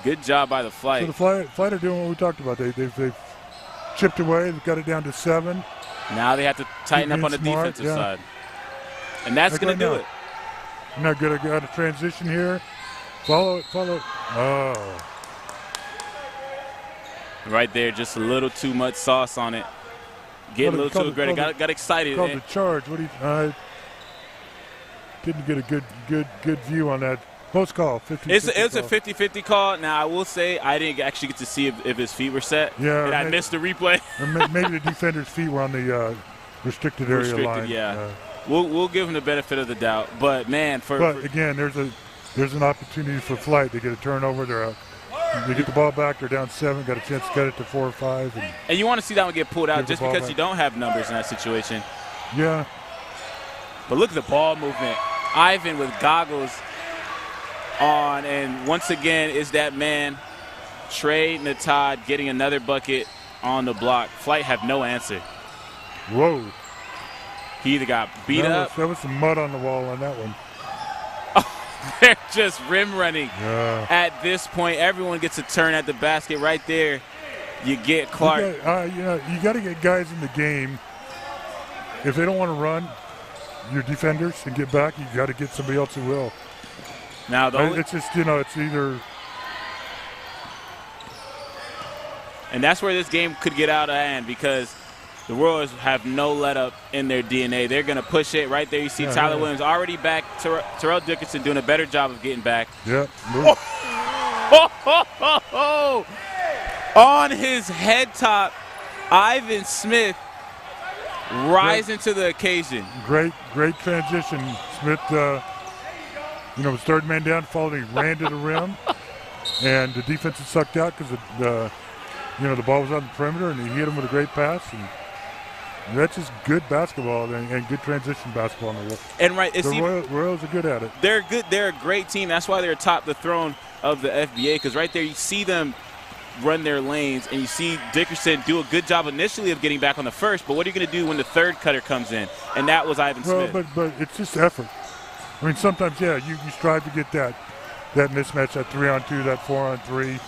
[SPEAKER 4] good job by the Flight.
[SPEAKER 5] So the Flight are doing what we talked about. They've chipped away. They've got it down to 7.
[SPEAKER 4] Now they have to tighten up on the defensive side. And that's going to do it.
[SPEAKER 5] Not good. I got a transition here. Follow it. Oh.
[SPEAKER 4] Right there, just a little too much sauce on it. Getting a little too aggressive. Got excited.
[SPEAKER 5] Called the charge. Didn't get a good view on that. Close call. 50-50
[SPEAKER 4] it's a 50-50 call. Now, I will say I didn't actually get to see if his feet were set.
[SPEAKER 5] Yeah.
[SPEAKER 4] And I missed the replay.
[SPEAKER 5] Maybe the defender's feet were on the restricted area line.
[SPEAKER 4] Yeah. We'll give him the benefit of the doubt. But, man,
[SPEAKER 5] again, there's an opportunity for Flight. They get a turnover. They get the ball back. They're down 7. Got a chance to get it to 4 or 5.
[SPEAKER 4] And you want to see that one get pulled out just because you don't have numbers in that situation.
[SPEAKER 5] Yeah.
[SPEAKER 4] But look at the ball movement. Ivan with goggles on. And once again, is that man, Trey Natad, getting another bucket on the block. Flight have no answer.
[SPEAKER 5] Whoa.
[SPEAKER 4] He either got beat up.
[SPEAKER 5] There was some mud on the wall on that one.
[SPEAKER 4] They're just rim running. At this point, everyone gets a turn at the basket right there. You get Clark.
[SPEAKER 5] You got to get guys in the game. If they don't want to run, your defenders, and get back, you got to get somebody else who will.
[SPEAKER 4] Now,
[SPEAKER 5] it's just, it's either.
[SPEAKER 4] And that's where this game could get out of hand because the Royals have no let up in their DNA. They're going to push it right there. You see Tyler Williams already back. Terrell Dickerson doing a better job of getting back.
[SPEAKER 5] Yep.
[SPEAKER 4] On his head top, Ivan Smith rising to the occasion.
[SPEAKER 5] Great transition. Smith, was third man down, followed. He ran to the rim, and the defense had sucked out because the ball was on the perimeter, and he hit him with a great pass. And that's just good basketball and good transition basketball on the Royals.
[SPEAKER 4] And
[SPEAKER 5] the Royals are good at it.
[SPEAKER 4] They're good. They're a great team. That's why they're atop the throne of the FBA, because right there you see them run their lanes, and you see Dickerson do a good job initially of getting back on the first, but what are you going to do when the third cutter comes in? And that was Ivan Smith.
[SPEAKER 5] But it's just effort. I mean, sometimes, you strive to get that mismatch, that 3-on-2, that 4-on-3,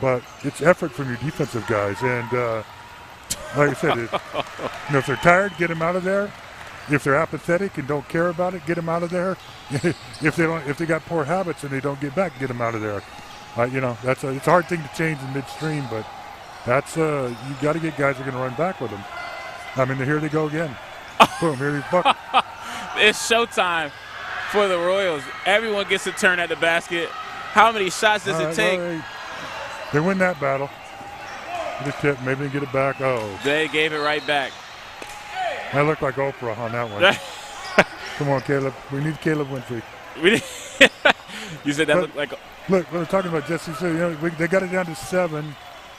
[SPEAKER 5] but it's effort from your defensive guys. And like I said, if they're tired, get them out of there. If they're apathetic and don't care about it, get them out of there. If they got poor habits and they don't get back, get them out of there. It's a hard thing to change in midstream, but that's you got to get guys who are going to run back with them. I mean, here they go again. Boom, here they bucket.
[SPEAKER 4] It's showtime. for the Royals. Everyone gets a turn at the basket. How many shots does it take?
[SPEAKER 5] Well, they win that battle. The tip, maybe they get it back. Oh.
[SPEAKER 4] They gave it right back.
[SPEAKER 5] I look like Oprah on that one. Come on, Caleb. We need Caleb Winfrey.
[SPEAKER 4] You said that looked like.
[SPEAKER 5] Look, we're talking about Jesse. So, they got it down to 7,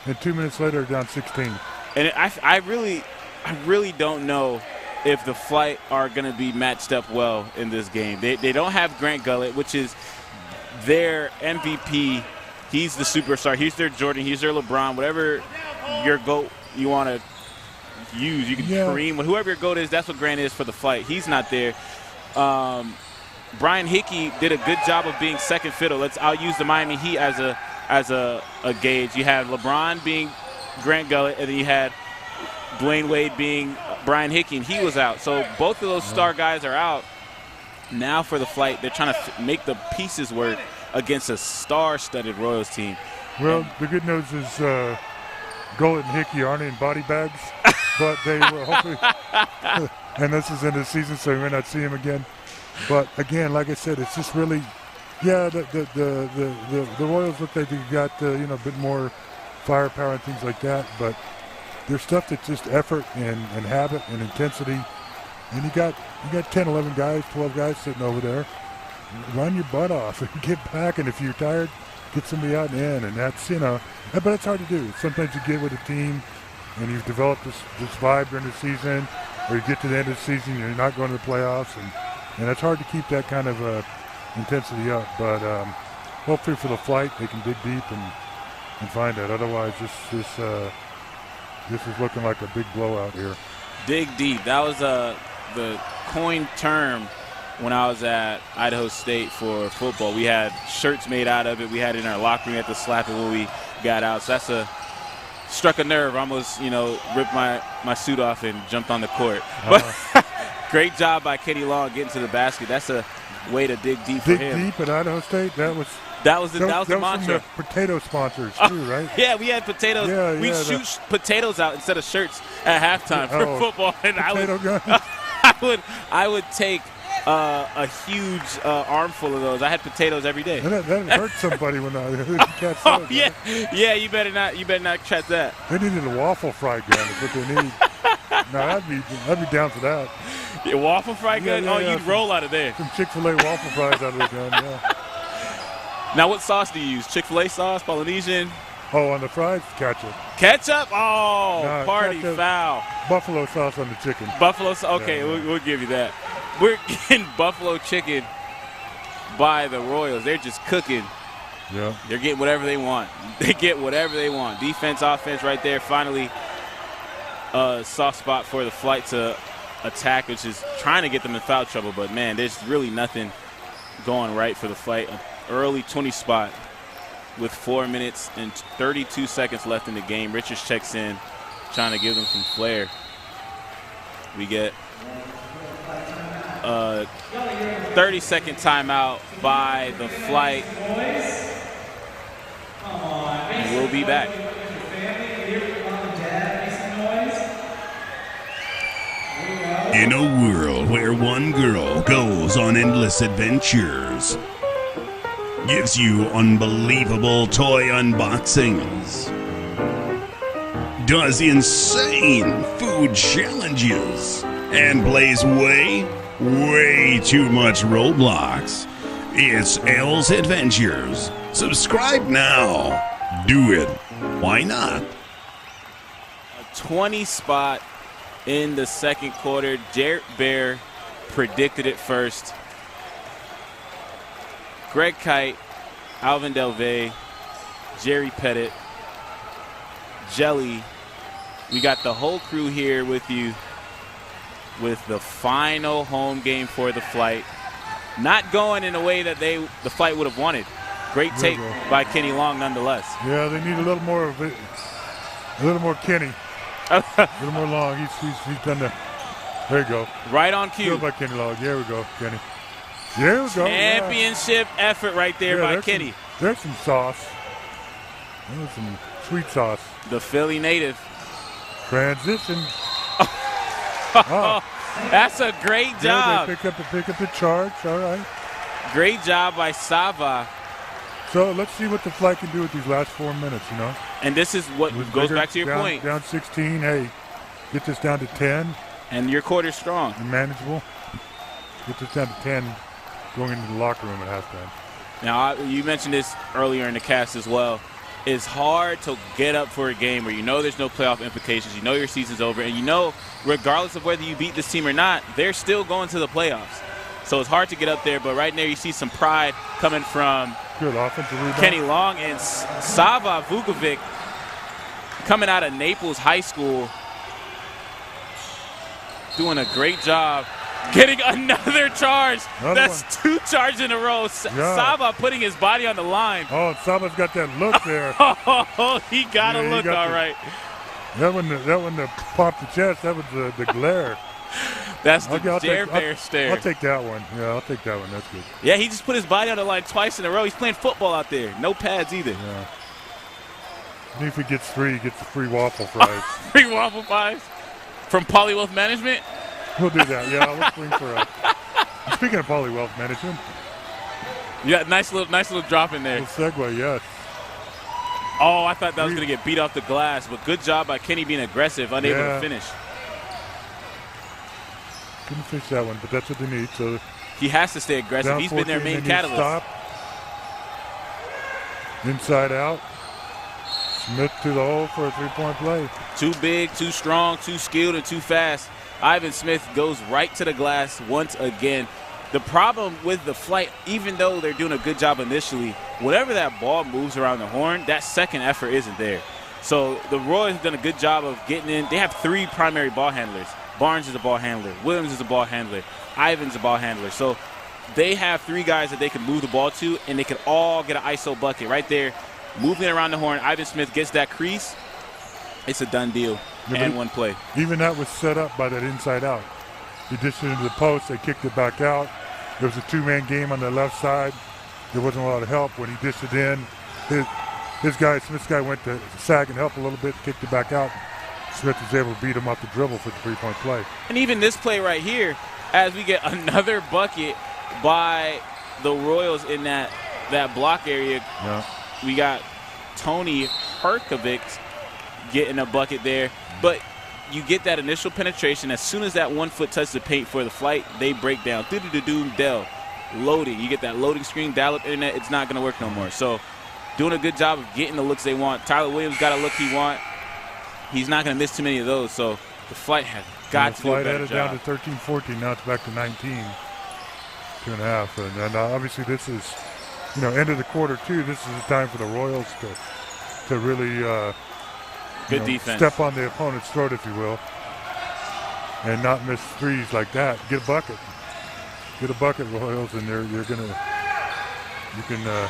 [SPEAKER 5] and 2 minutes later, down 16.
[SPEAKER 4] And I really don't know if the Flight are going to be matched up well in this game. They don't have Grant Gullett, which is their MVP. He's the superstar. He's their Jordan. He's their LeBron. Whatever your GOAT you want to use, you can Kareem. Whoever your GOAT is, that's what Grant is for the Flight. He's not there. Brian Hickey did a good job of being second fiddle. I'll use the Miami Heat as a gauge. You had LeBron being Grant Gullett, and then you had Dwayne Wade being Brian Hickey, and he was out. So both of those star guys are out. Now for the Flight, they're trying to make the pieces work against a star-studded Royals team.
[SPEAKER 5] Well, the good news is Gullett and Hickey aren't in body bags, but they will hopefully. And this is in the season, so we may not see him again. But again, like I said, it's just really, the Royals look like they got a bit more firepower and things like that, but there's stuff that's just effort and habit and intensity. And you got 10, 11 guys, 12 guys sitting over there. Run your butt off and get back, and if you're tired, get somebody out and in. And that's, but it's hard to do. Sometimes you get with a team and you've developed this vibe during the season, or you get to the end of the season and you're not going to the playoffs, and it's hard to keep that kind of intensity up. But hopefully for the Flight, they can dig deep and find that. Otherwise, this is looking like a big blowout here.
[SPEAKER 4] Dig deep. That was the coined term when I was at Idaho State for football. We had shirts made out of it. We had it in our locker room. We had to slap it when we got out. So that's struck a nerve. I almost, ripped my suit off and jumped on the court. But great job by Kenny Long getting to the basket. That's a way to dig deep for him.
[SPEAKER 5] Dig deep at Idaho State? That was the
[SPEAKER 4] mantra.
[SPEAKER 5] From the potato sponsors too, right?
[SPEAKER 4] Yeah, we had potatoes. We shoot potatoes out instead of shirts at halftime for football. And I would take a huge armful of those. I had potatoes every day.
[SPEAKER 5] That hurt somebody when I catch
[SPEAKER 4] those.
[SPEAKER 5] Oh
[SPEAKER 4] yeah. You better not catch that.
[SPEAKER 5] They needed a waffle fry gun. Is what they need. No, I'd be down for that.
[SPEAKER 4] Yeah, waffle fry gun? You'd roll out of there.
[SPEAKER 5] Some Chick-fil-A waffle fries out of the gun. Yeah.
[SPEAKER 4] Now, what sauce do you use? Chick-fil-A sauce, Polynesian?
[SPEAKER 5] Oh, on the fries, ketchup.
[SPEAKER 4] Ketchup? Oh, no, party ketchup, foul.
[SPEAKER 5] Buffalo sauce on the chicken.
[SPEAKER 4] Buffalo sauce? Okay, yeah. We'll give you that. We're getting buffalo chicken by the Royals. They're just cooking.
[SPEAKER 5] Yeah.
[SPEAKER 4] They're getting whatever they want. They get whatever they want. Defense, offense right there. Finally, a soft spot for the Flight to attack, which is trying to get them in foul trouble. But, man, there's really nothing going right for the Flight. An early 20 spot with 4 minutes and 32 seconds left in the game. Richards checks in, trying to give them some flair. We get a 30-second timeout by the Flight. And we'll be back.
[SPEAKER 8] In a world where one girl goes on endless adventures, gives you unbelievable toy unboxings, does insane food challenges, and plays way too much Roblox. It's Elle's Adventures. Subscribe now. Do it. Why not?
[SPEAKER 4] A 20 spot in the second quarter. Jarrett Bear predicted it first. Greg Kite, Alvin Delvey, Jerry Pettit, Jelly. We got the whole crew here with you with the final home game for the Flight. Not going in a way that the Flight would have wanted. Great take by Kenny Long nonetheless.
[SPEAKER 5] Yeah, they need a little more of it. A little more Kenny. A little more Long. He's done the. There you go.
[SPEAKER 4] Right on cue.
[SPEAKER 5] Good by Kenny Long. There we go, Kenny. There we go.
[SPEAKER 4] Championship effort right there by Kenny.
[SPEAKER 5] There's some sauce. There's some sweet sauce.
[SPEAKER 4] The Philly native.
[SPEAKER 5] Transition.
[SPEAKER 4] That's a great job.
[SPEAKER 5] Yeah, they pick up the charge. All right.
[SPEAKER 4] Great job by Sava.
[SPEAKER 5] So let's see what the flight can do with these last 4 minutes, you know.
[SPEAKER 4] And this is what goes back to your point.
[SPEAKER 5] Down 16, hey, get this down to 10.
[SPEAKER 4] And your quarter's strong.
[SPEAKER 5] And manageable. Get this down to 10 going into the locker room at halftime.
[SPEAKER 4] Now, you mentioned this earlier in the cast as well. It's hard to get up for a game where you know there's no playoff implications, you know your season's over, and you know regardless of whether you beat this team or not, they're still going to the playoffs. So it's hard to get up there, but right now you see some pride coming from
[SPEAKER 5] good offensive rebound.
[SPEAKER 4] Kenny Long and Sava Vukovic coming out of Naples High School, doing a great job. Getting another charge. That's 2 charges in a row. Sava putting his body on the line.
[SPEAKER 5] Oh, Sava's got that look there.
[SPEAKER 4] Oh, he got a look all right.
[SPEAKER 5] That one that popped the chest, that was the glare.
[SPEAKER 4] That's the Dare Bear stare.
[SPEAKER 5] I'll take that one. Yeah, I'll take that one. That's good.
[SPEAKER 4] Yeah, he just put his body on the line twice in a row. He's playing football out there. No pads either.
[SPEAKER 5] Yeah. And if he gets 3, he gets the free waffle fries.
[SPEAKER 4] Free waffle fries? From Polywealth Management?
[SPEAKER 5] We'll do that. Yeah, I'll swing for us. Speaking of Polywealth Management.
[SPEAKER 4] Yeah, nice little drop in there.
[SPEAKER 5] Little segue, yes.
[SPEAKER 4] Oh, I thought that was going to get beat off the glass, but good job by Kenny being aggressive, unable to finish.
[SPEAKER 5] Couldn't finish that one, but that's what they need. So
[SPEAKER 4] he has to stay aggressive. He's been their main catalyst.
[SPEAKER 5] Stop. Inside out. Smith to the hole for a 3-point play.
[SPEAKER 4] Too big, too strong, too skilled, and too fast. Ivan Smith goes right to the glass once again. The problem with the flight, even though they're doing a good job initially, whenever that ball moves around the horn, that second effort isn't there. So the Royals have done a good job of getting in. They have 3 primary ball handlers. Barnes is a ball handler. Williams is a ball handler. Ivan's a ball handler. So they have 3 guys that they can move the ball to, and they can all get an ISO bucket right there. Moving it around the horn, Ivan Smith gets that crease. It's a done deal. And 1 play.
[SPEAKER 5] Even that was set up by that inside out. He dished it into the post. They kicked it back out. There was a 2-man game on the left side. There wasn't a lot of help when he dished it in. Smith's guy went to sag and help a little bit, kicked it back out. Smith was able to beat him off the dribble for the 3-point play.
[SPEAKER 4] And even this play right here, as we get another bucket by the Royals in that block area.
[SPEAKER 5] Yeah.
[SPEAKER 4] We got Tony Herkovic getting a bucket there. But you get that initial penetration. As soon as that 1 foot touches the paint for the flight, they break down. Del. Loading. You get that loading screen, dial-up internet, it's not going to work no more. So doing a good job of getting the looks they want. Tyler Williams got a look he want. He's not going to miss too many of those. So the flight has got to do a better job.
[SPEAKER 5] The flight headed down to 13-14. Now it's back to 19. 2.5. And obviously this is, end of the quarter, too. This is the time for the Royals to really
[SPEAKER 4] good defense.
[SPEAKER 5] Step on the opponent's throat, if you will, and not miss threes like that. Get a bucket. Get a bucket, Royals, and you can.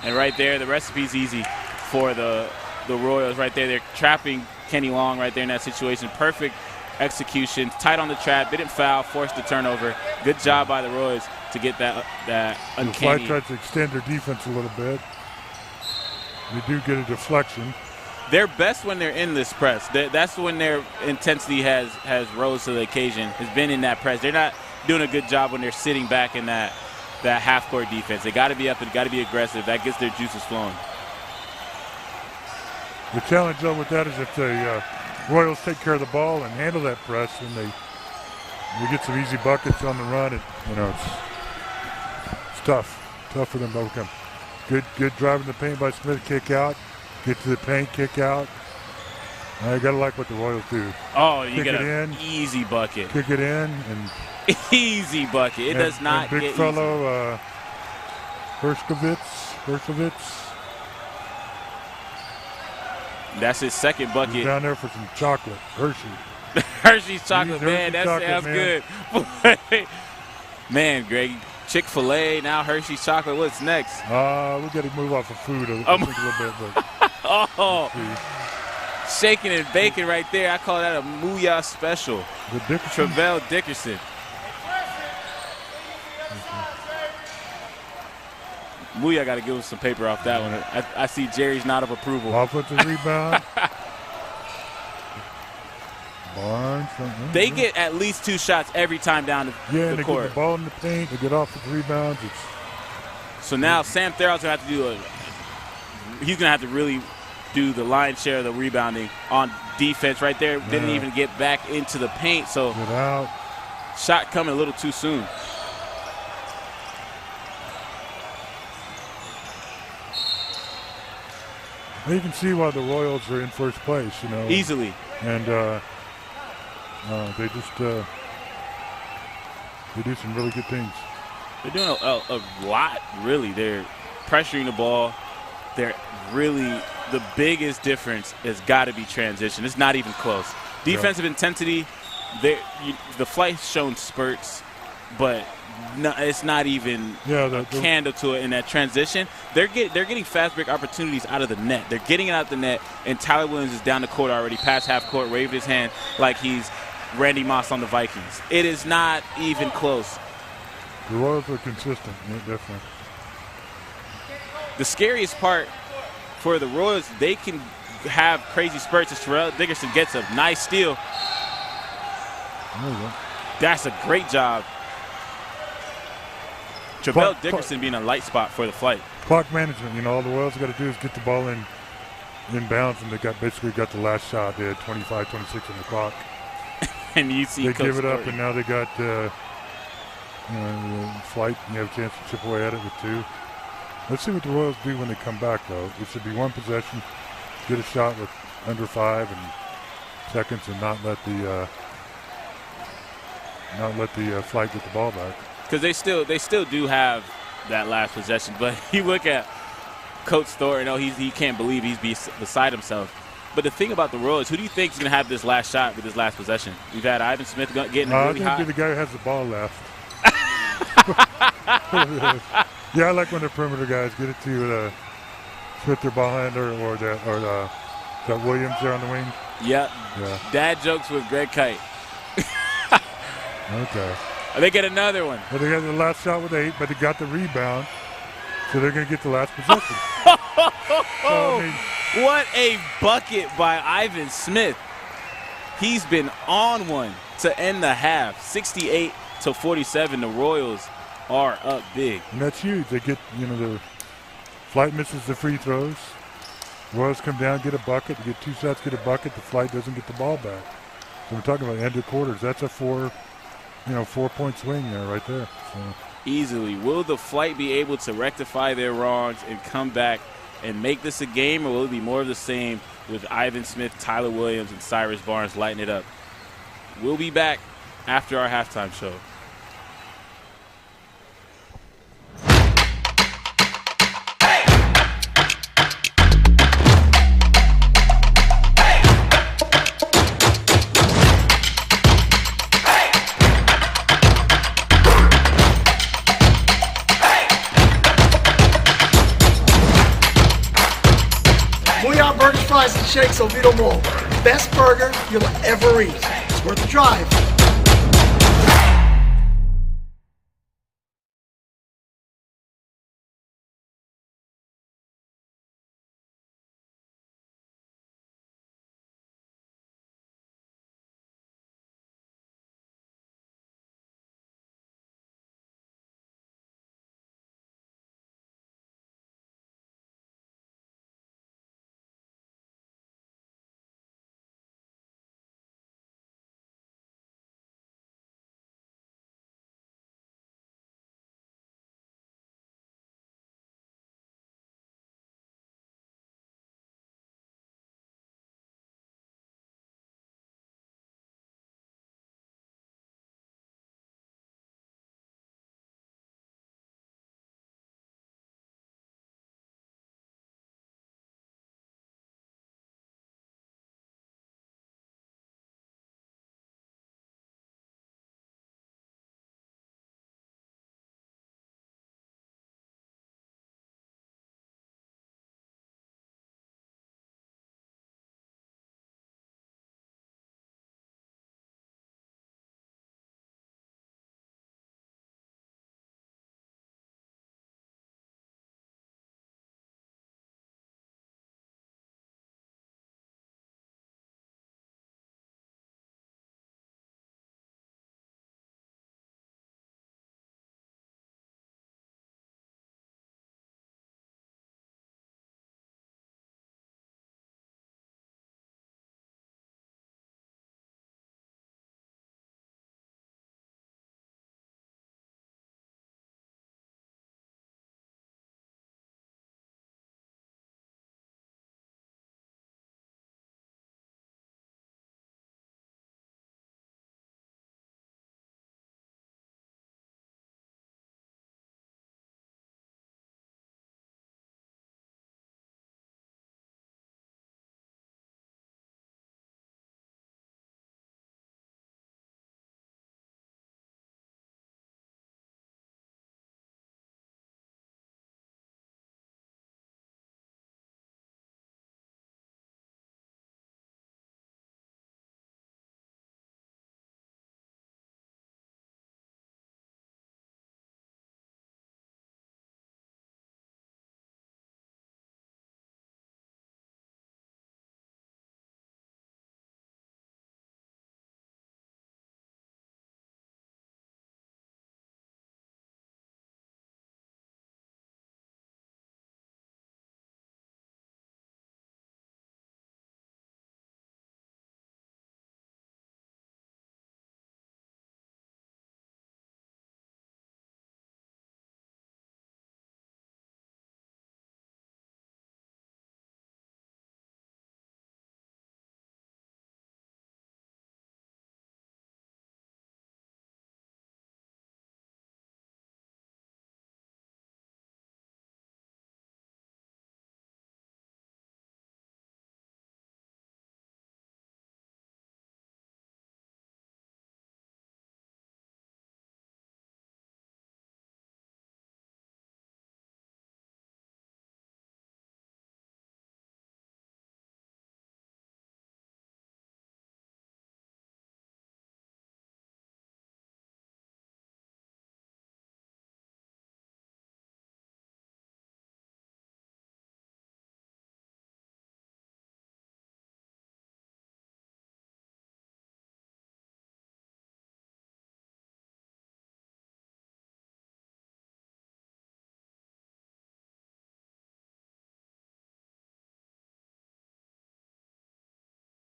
[SPEAKER 4] And right there, the recipe's easy for the Royals. Right there, they're trapping Kenny Long right there in that situation. Perfect execution, tight on the trap, didn't foul, forced the turnover. Good job by the Royals to get that uncanny.
[SPEAKER 5] The Flight tries to extend their defense a little bit. They do get a deflection.
[SPEAKER 4] They're best when they're in this press. That's when their intensity has rose to the occasion, has been in that press. They're not doing a good job when they're sitting back in that half-court defense. They got to be up and got to be aggressive. That gets their juices flowing.
[SPEAKER 5] The challenge, though, with that is if the Royals take care of the ball and handle that press, and they get some easy buckets on the run. It's tough for them to overcome. Good drive in the paint by Smith, kick out. Get to the paint, kick out. You got to like what the Royals do.
[SPEAKER 4] Oh, you get an easy bucket.
[SPEAKER 5] Kick it in. And
[SPEAKER 4] easy bucket. It does not
[SPEAKER 5] big
[SPEAKER 4] get
[SPEAKER 5] fellow, Hershkovitz.
[SPEAKER 4] That's his second bucket.
[SPEAKER 5] He's down there for some chocolate.
[SPEAKER 4] Hershey's chocolate, man. That sounds good. Man, Greg. Chick-fil-A, now Hershey's chocolate. What's next?
[SPEAKER 5] We got to move off of food a little bit. But
[SPEAKER 4] shaking and baking right there. I call that a Mooyah special.
[SPEAKER 5] The Dickerson?
[SPEAKER 4] Travell Dickerson. Mooyah got to give him some paper off that one. I see Jerry's nod of approval.
[SPEAKER 5] Offensive rebound. Barnes.
[SPEAKER 4] They get at least 2 shots every time down the
[SPEAKER 5] and they
[SPEAKER 4] court.
[SPEAKER 5] get the ball in the paint. They get offensive rebounds.
[SPEAKER 4] So now Sam Therrell's going to have to do he's going to have to really do the lion's share of the rebounding on defense right there. Yeah. Didn't even get back into the paint. So
[SPEAKER 5] get out.
[SPEAKER 4] Shot coming a little too soon.
[SPEAKER 5] You can see why the Royals are in first place,
[SPEAKER 4] Easily.
[SPEAKER 5] And they just they do some really good things.
[SPEAKER 4] They're doing a lot, really. They're pressuring the ball. They're really – the biggest difference has got to be transition. It's not even close. Defensive intensity, the flight's shown spurts, but no, it's not even a candle to it in that transition. They're getting fast break opportunities out of the net. They're getting it out of the net, and Tyler Williams is down the court already, past half court, waving his hand like he's Randy Moss on the Vikings. It is not even close.
[SPEAKER 5] The Royals are consistent, definitely.
[SPEAKER 4] The scariest part for the Royals, they can have crazy spurts as Terrell Dickerson gets a nice steal.
[SPEAKER 5] There you go.
[SPEAKER 4] That's a great job. Travell Dickerson being a light spot for the flight.
[SPEAKER 5] Clock management, all the Royals got to do is get the ball in bounds, and they basically got the last shot. They had 25, 26 on the clock.
[SPEAKER 4] And you see
[SPEAKER 5] they give it up, and now they got the flight. You have a chance to chip away at it with 2. Let's see what the Royals do when they come back, though. It should be 1 possession, get a shot with under 5 seconds, and not let the flight get the ball back.
[SPEAKER 4] Because they still do have that last possession, but you look at Coach Thornton, he can't believe he's beside himself. But the thing about the Royals, who do you think is going to have this last shot with this last possession? We've had Ivan Smith getting really hot.
[SPEAKER 5] I think the guy who has the ball left. Yeah, I like when the perimeter guys get it to Smith, their ball handler, or that Williams there on the wing.
[SPEAKER 4] Yeah. Dad jokes with Greg Kite.
[SPEAKER 5] Okay.
[SPEAKER 4] They get another one.
[SPEAKER 5] Well, they got the last shot with 8, but they got the rebound, so they're going to get the last possession.
[SPEAKER 4] What a bucket by Ivan Smith. He's been on one to end the half. 68-47. The Royals are up big.
[SPEAKER 5] And that's huge. They get, the flight misses the free throws. Royals come down, get a bucket. They get 2 shots, get a bucket. The flight doesn't get the ball back. So we're talking about end of quarters. That's a 4-point swing there, right there. So.
[SPEAKER 4] Easily. Will the flight be able to rectify their wrongs and come back and make this a game, or will it be more of the same with Ivan Smith, Tyler Williams, and Cyrus Barnes lighting it up? We'll be back after our halftime show.
[SPEAKER 2] Fries and shakes Oviedo Mall. Best burger you'll ever eat. It's worth the drive.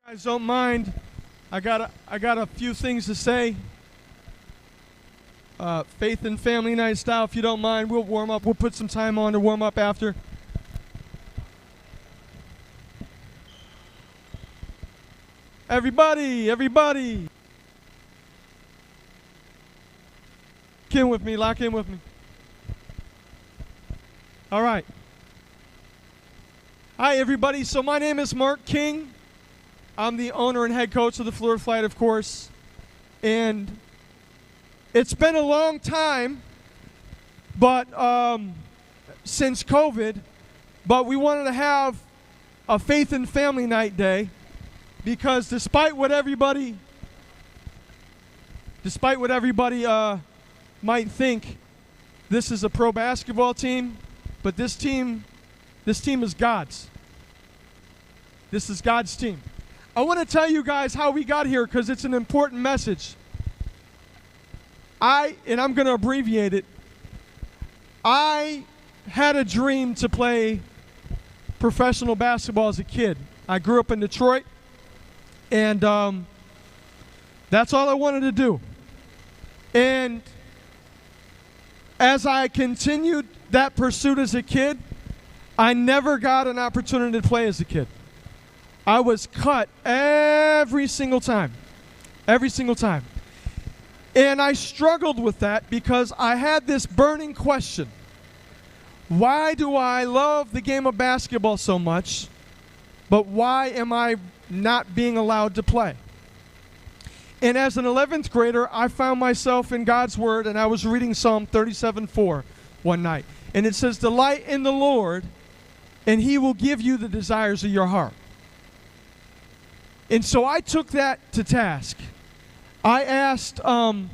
[SPEAKER 9] Guys, don't mind. I got a few things to say. Faith and family night style. If you don't mind, we'll warm up. We'll put some time on to warm up after. Everybody. Lock in with me. All right. Hi, everybody. So my name is Mark King. I'm the owner and head coach of the Florida Flight, of course. And it's been a long time, but since COVID, but we wanted to have a faith and family night day because despite what everybody might think, this is a pro basketball team, but this team is God's. This is God's team. I want to tell you guys how we got here because it's an important message. And I'm going to abbreviate it. I had a dream to play professional basketball as a kid. I grew up in Detroit, and that's all I wanted to do. And as I continued that pursuit as a kid, I never got an opportunity to play as a kid. I was cut every single time. Every single time. And I struggled with that because I had this burning question. Why do I love the game of basketball so much, but why am I not being allowed to play? And as an 11th grader, I found myself in God's Word, and I was reading Psalm 37:4 one night. And it says, "Delight in the Lord, and He will give you the desires of your heart." And so I took that to task. I asked God.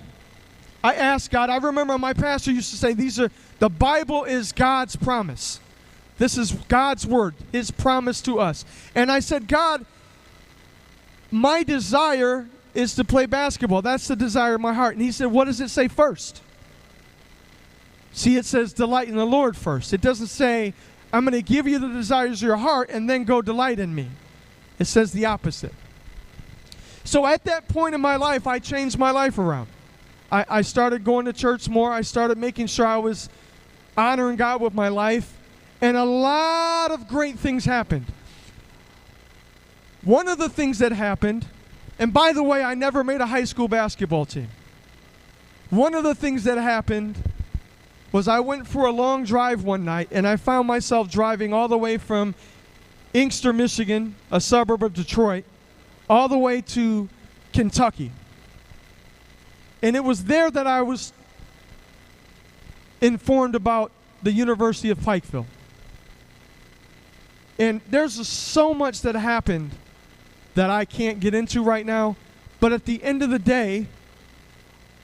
[SPEAKER 9] I remember my pastor used to say, the Bible is God's promise. This is God's word, His promise to us. And I said, God, my desire is to play basketball. That's the desire of my heart. And He said, what does it say first? See, it says delight in the Lord first. It doesn't say, I'm going to give you the desires of your heart and then go delight in me. It says the opposite. So at that point in my life, I changed my life around. I started going to church more. I started making sure I was honoring God with my life. And a lot of great things happened. One of the things that happened, and by the way, I never made a high school basketball team. One of the things that happened was I went for a long drive one night, and I found myself driving all the way from Inkster, Michigan, a suburb of Detroit, all the way to Kentucky. And it was there that I was informed about the University of Pikeville. And there's so much that happened that I can't get into right now. But at the end of the day,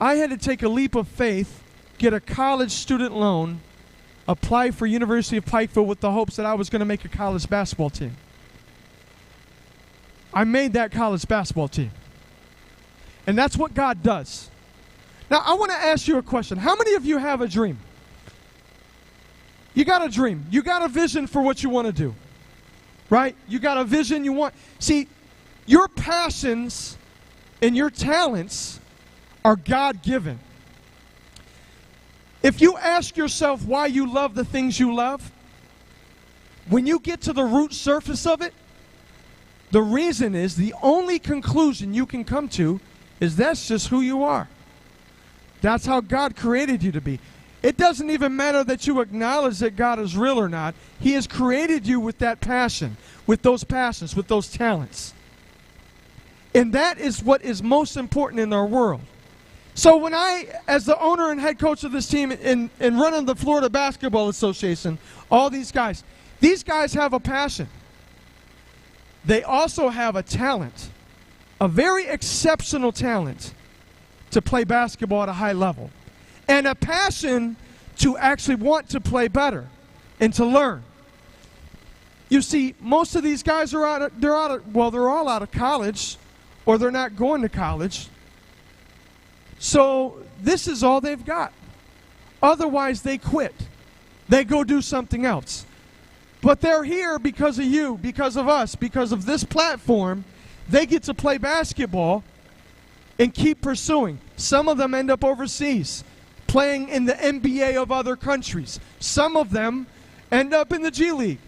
[SPEAKER 9] I had to take a leap of faith, get a college student loan, apply for University of Pikeville with the hopes that I was going to make a college basketball team. I made that college basketball team. And that's what God does. Now, I want to ask you a question. How many of you have a dream? You got a dream. You got a vision for what you want to do. Right? You got a vision you want. See, your passions and your talents are God-given. If you ask yourself why you love the things you love, when you get to the root surface of it, the reason is, the only conclusion you can come to is that's just who you are. That's how God created you to be. It doesn't even matter that you acknowledge that God is real or not. He has created you with that passion, with those passions, with those talents. And that is what is most important in our world. So when I, as the owner and head coach of this team and running the Florida Basketball Association, all these guys have a passion. They also have a talent, a very exceptional talent to play basketball at a high level, and a passion to actually want to play better and to learn. You see, most of these guys they're all out of college, or they're not going to college. So this is all they've got. Otherwise, they quit. They go do something else. But they're here because of you, because of us, because of this platform they get to play basketball and keep pursuing. Some of them end up overseas, playing in the FBA of other countries. Some of them end up in the G League.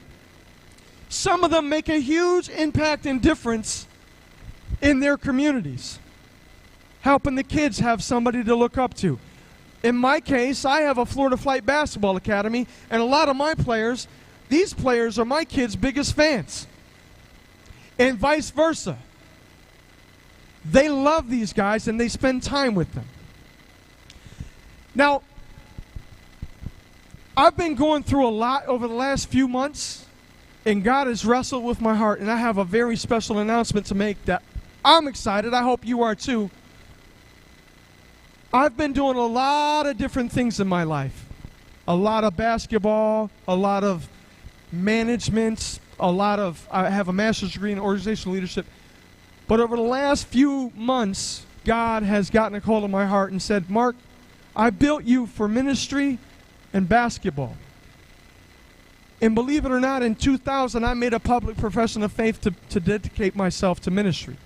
[SPEAKER 9] Some of them make a huge impact and difference in their communities, helping the kids have somebody to look up to. In my case, I have a Florida Flight Basketball Academy, and a lot of my players, these players are my kids' biggest fans, and vice versa. They love these guys, and they spend time with them. Now, I've been going through a lot over the last few months, and God has wrestled with my heart, and I have a very special announcement to make that I'm excited. I hope you are too. I've been doing a lot of different things in my life. A lot of basketball, a lot of management, I have a master's degree in organizational leadership. But over the last few months, God has gotten a hold of my heart and said, Mark, I built you for ministry and basketball. And believe it or not, in 2000, I made a public profession of faith to dedicate myself to ministry.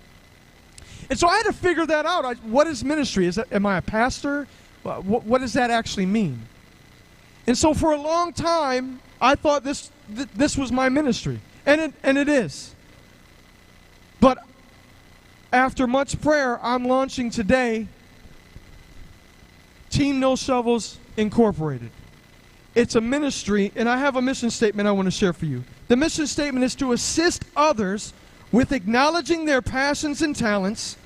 [SPEAKER 9] And so I had to figure that out. What is ministry? Am I a pastor? What does that actually mean? And so for a long time, I thought this was my ministry. And it is. But after much prayer, I'm launching today Team No Shovels Incorporated. It's a ministry, and I have a mission statement I want to share for you. The mission statement is to assist others with acknowledging their passions and talents,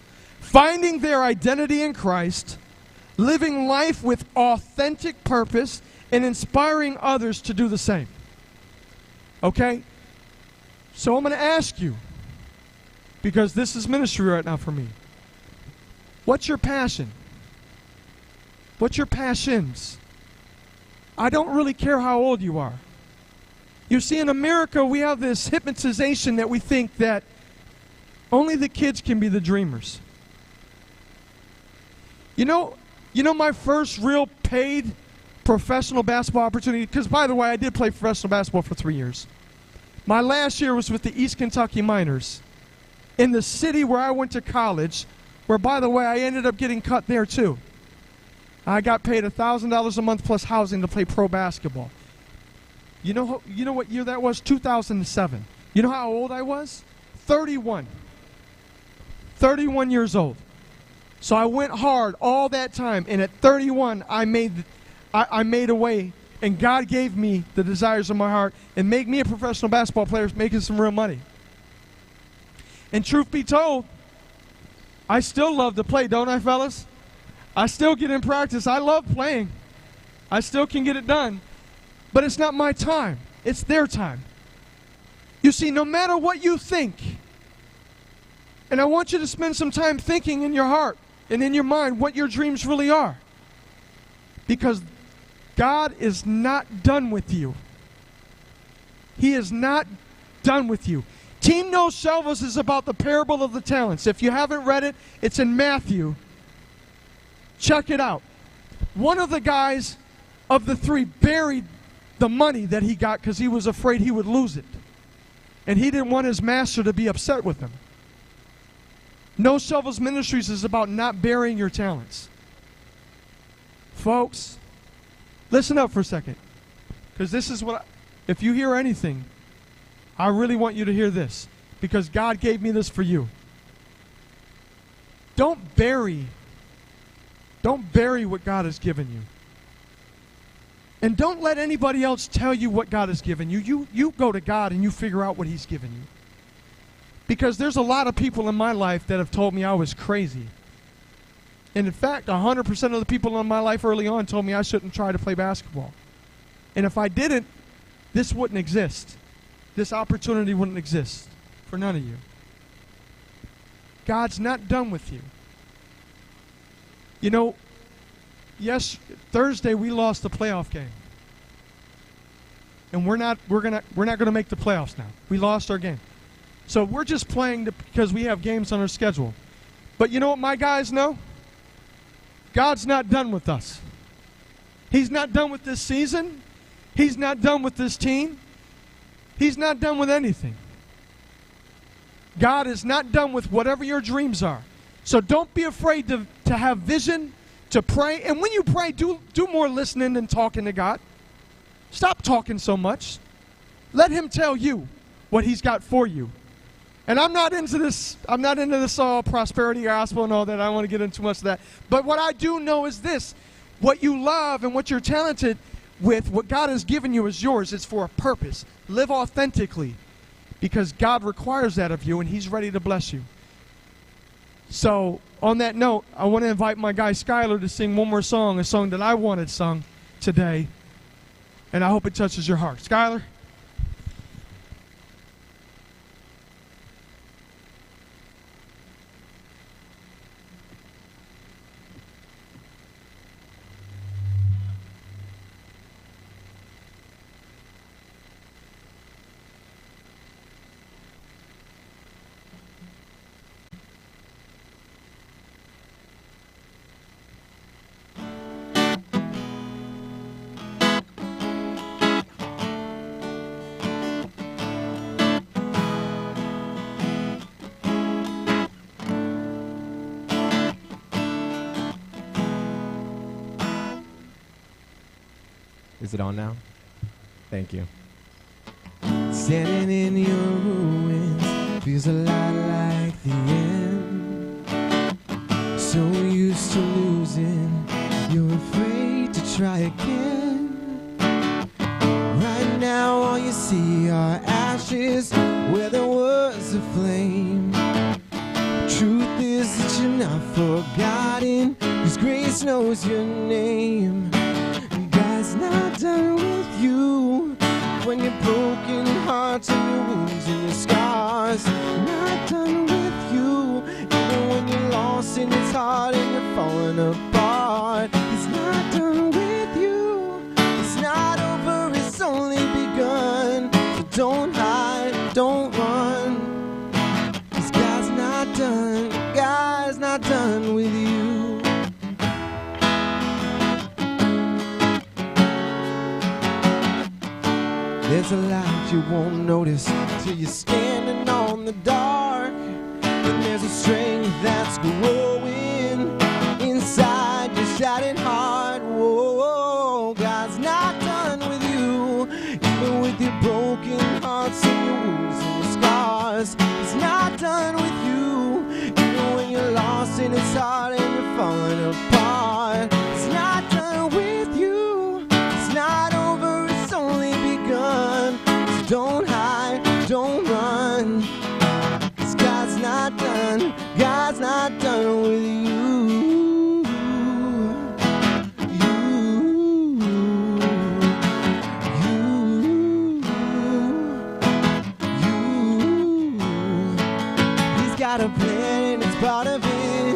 [SPEAKER 9] finding their identity in Christ, living life with authentic purpose, and inspiring others to do the same. Okay? So I'm going to ask you, because this is ministry right now for me. What's your passion? What's your passions? I don't really care how old you are. You see, in America, we have this hypnotization that we think that only the kids can be the dreamers. You know my first real paid professional basketball opportunity, because by the way, I did play professional basketball for 3 years. My last year was with the East Kentucky Miners in the city where I went to college, where, by the way, I ended up getting cut there too. I got paid $1,000 a month plus housing to play pro basketball. You know what year that was? 2007. You know how old I was? 31. 31 years old. So I went hard all that time, and at 31, I made a way, and God gave me the desires of my heart and made me a professional basketball player making some real money. And truth be told, I still love to play, don't I, fellas? I still get in practice. I love playing. I still can get it done. But it's not my time. It's their time. You see, no matter what you think, and I want you to spend some time thinking in your heart and in your mind what your dreams really are. Because God is not done with you. He is not done with you. Team No Shovels is about the parable of the talents. If you haven't read it, it's in Matthew. Check it out. One of the guys of the three buried the money that he got because he was afraid he would lose it. And he didn't want his master to be upset with him. No Shovels Ministries is about not burying your talents. Folks, listen up for a second. Because this is what, if you hear anything, I really want you to hear this. Because God gave me this for you. Don't bury what God has given you. And don't let anybody else tell you what God has given you. You go to God and you figure out what He's given you. Because there's a lot of people in my life that have told me I was crazy. And in fact, 100% of the people in my life early on told me I shouldn't try to play basketball. And if I didn't, this wouldn't exist. This opportunity wouldn't exist for none of you. God's not done with you. You know, yes, Thursday we lost the playoff game. And we're not going to make the playoffs now. We lost our game. So we're just playing because we have games on our schedule. But you know what my guys know? God's not done with us. He's not done with this season. He's not done with this team. He's not done with anything. God is not done with whatever your dreams are. So don't be afraid to have vision, to pray. And when you pray, do more listening than talking to God. Stop talking so much. Let him tell you what he's got for you. And I'm not into this all prosperity gospel and all that. I don't want to get into too much of that. But what I do know is this. What you love and what you're talented with, what God has given you is yours. It's for a purpose. Live authentically because God requires that of you and he's ready to bless you. So on that note, I want to invite my guy Skylar to sing one more song, a song that I wanted sung today. And I hope it touches your heart. Skylar?
[SPEAKER 6] Is it on now? Thank you. Standing in your ruins feels a lot like the end. So used to losing, you're afraid to try again. Right now all you see are ashes where there was a flame. Truth is that you're not forgotten, 'cause grace knows your name. God's not done with you when your broken hearts and your wounds and your scars. Not done with you even when you're lost and it's hard and you're falling apart. He's not done with you. It's not over, it's only begun. So don't hide, don't run. 'Cause God's not done. God's not done with you. There's a light you won't notice till you're standing on the dark. And there's a strength that's growing inside your shattered heart. Whoa, God's not done with you, even with your broken hearts and your wounds and your scars. He's not done with you, even when you're lost and it's hard and you're falling apart. He's not done with you. It's not over, it's only begun. So don't hide, don't run. 'Cause God's not done. God's not done with you. He's got a plan and it's part of it.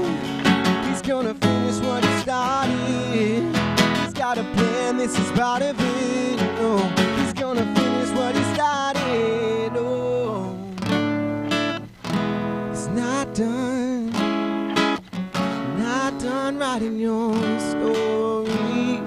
[SPEAKER 6] He's gonna finish what he started. He's got a plan, this is part of it. Oh, he's gonna finish what he started. Oh, he's not done. Not done writing your story.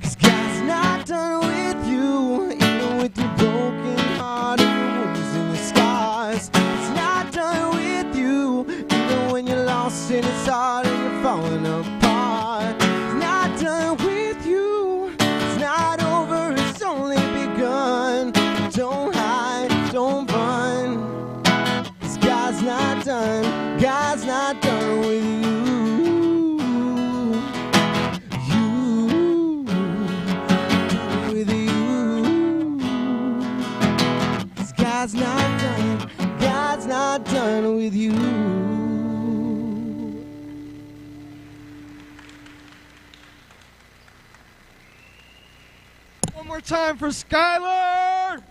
[SPEAKER 6] 'Cause God's not done with you, even with your broken heart and your wounds and your scars. He's not done with you, even when you're lost and it's hard and you're falling apart. He's not done with you. It's not over, it's only begun. Don't hide, don't run. 'Cause God's not done. God's not done with you. You, with you. 'Cause God's not done. God's not done with you.
[SPEAKER 9] One more time for Skylar.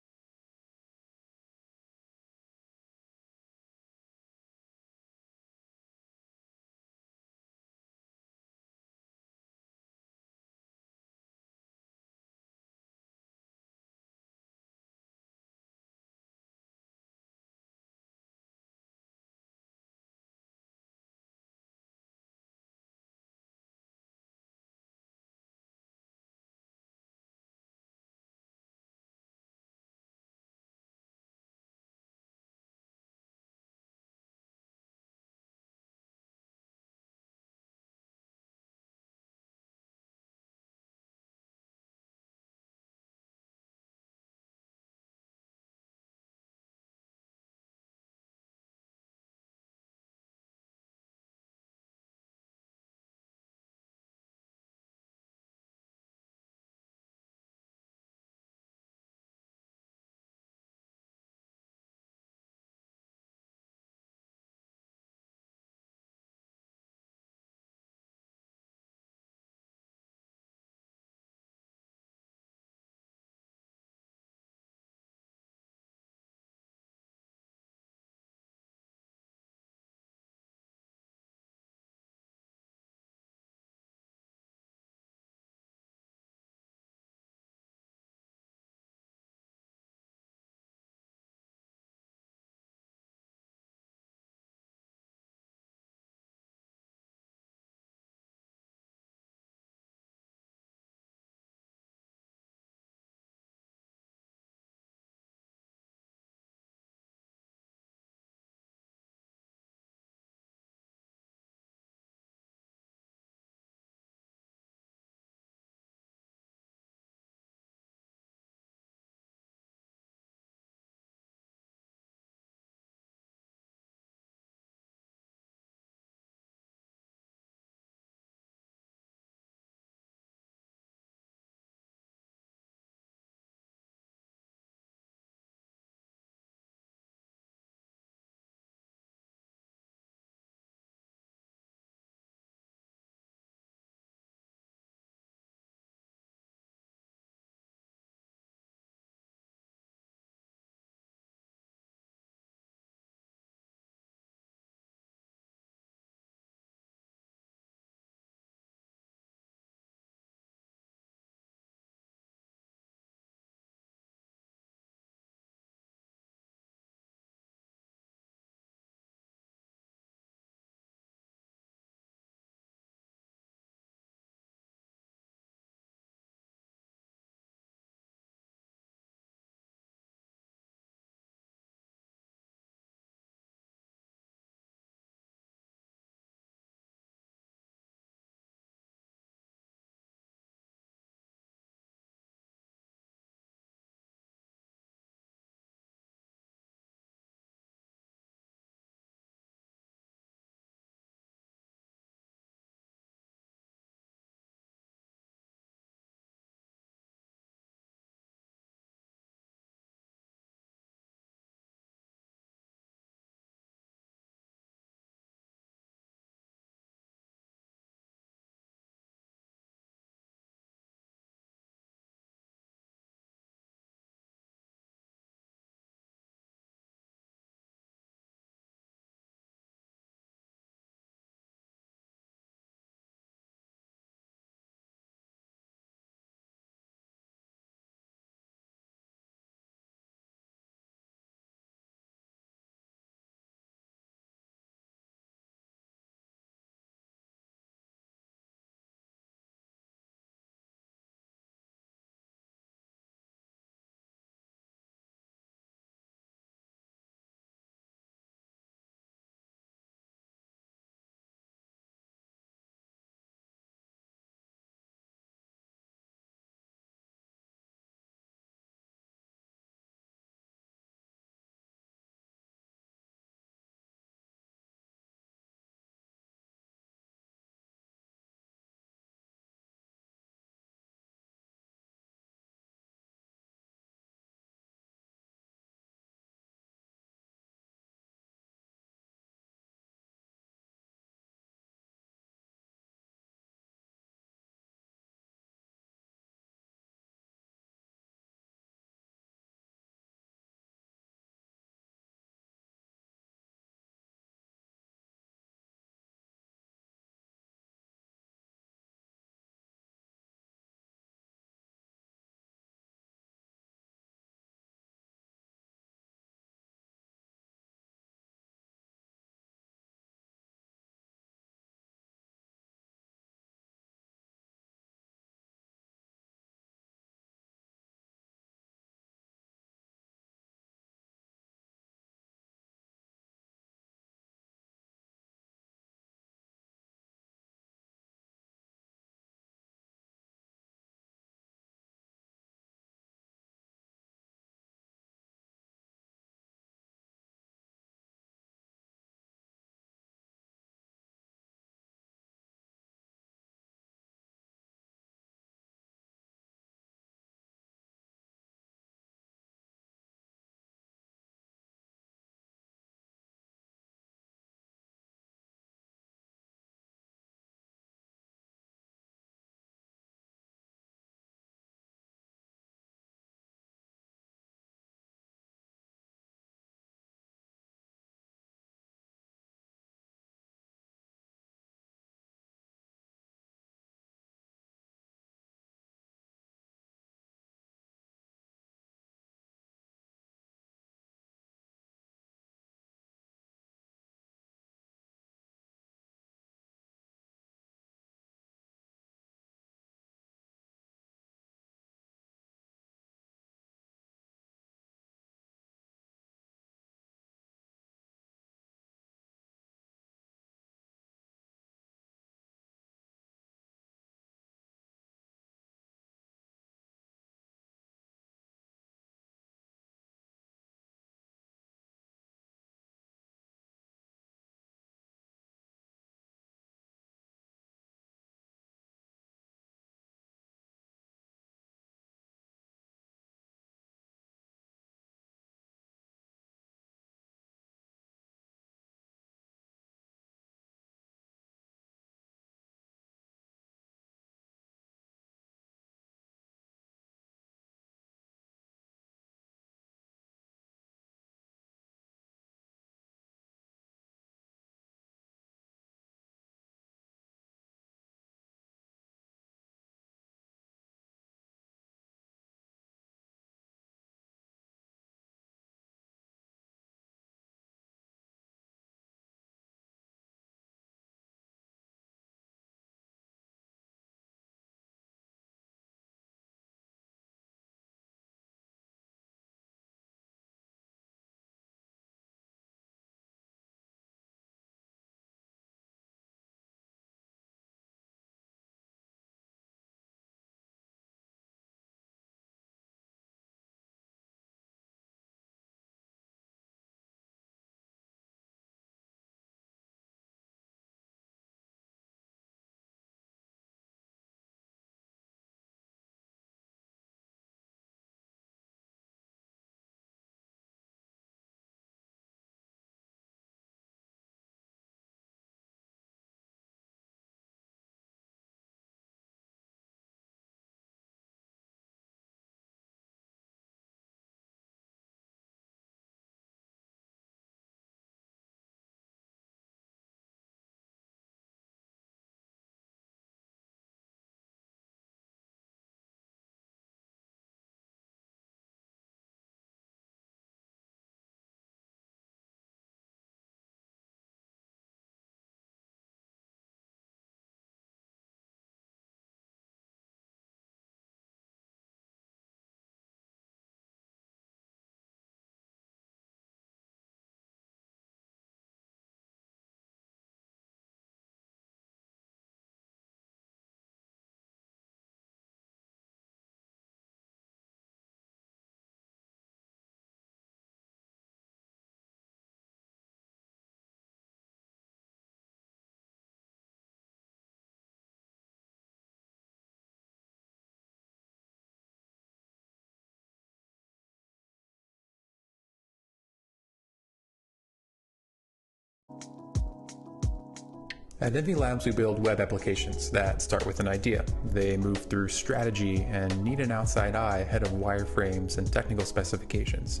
[SPEAKER 1] At Envy Labs, we build web applications that start with an idea. They move through strategy and need an outside eye ahead of wireframes and technical specifications.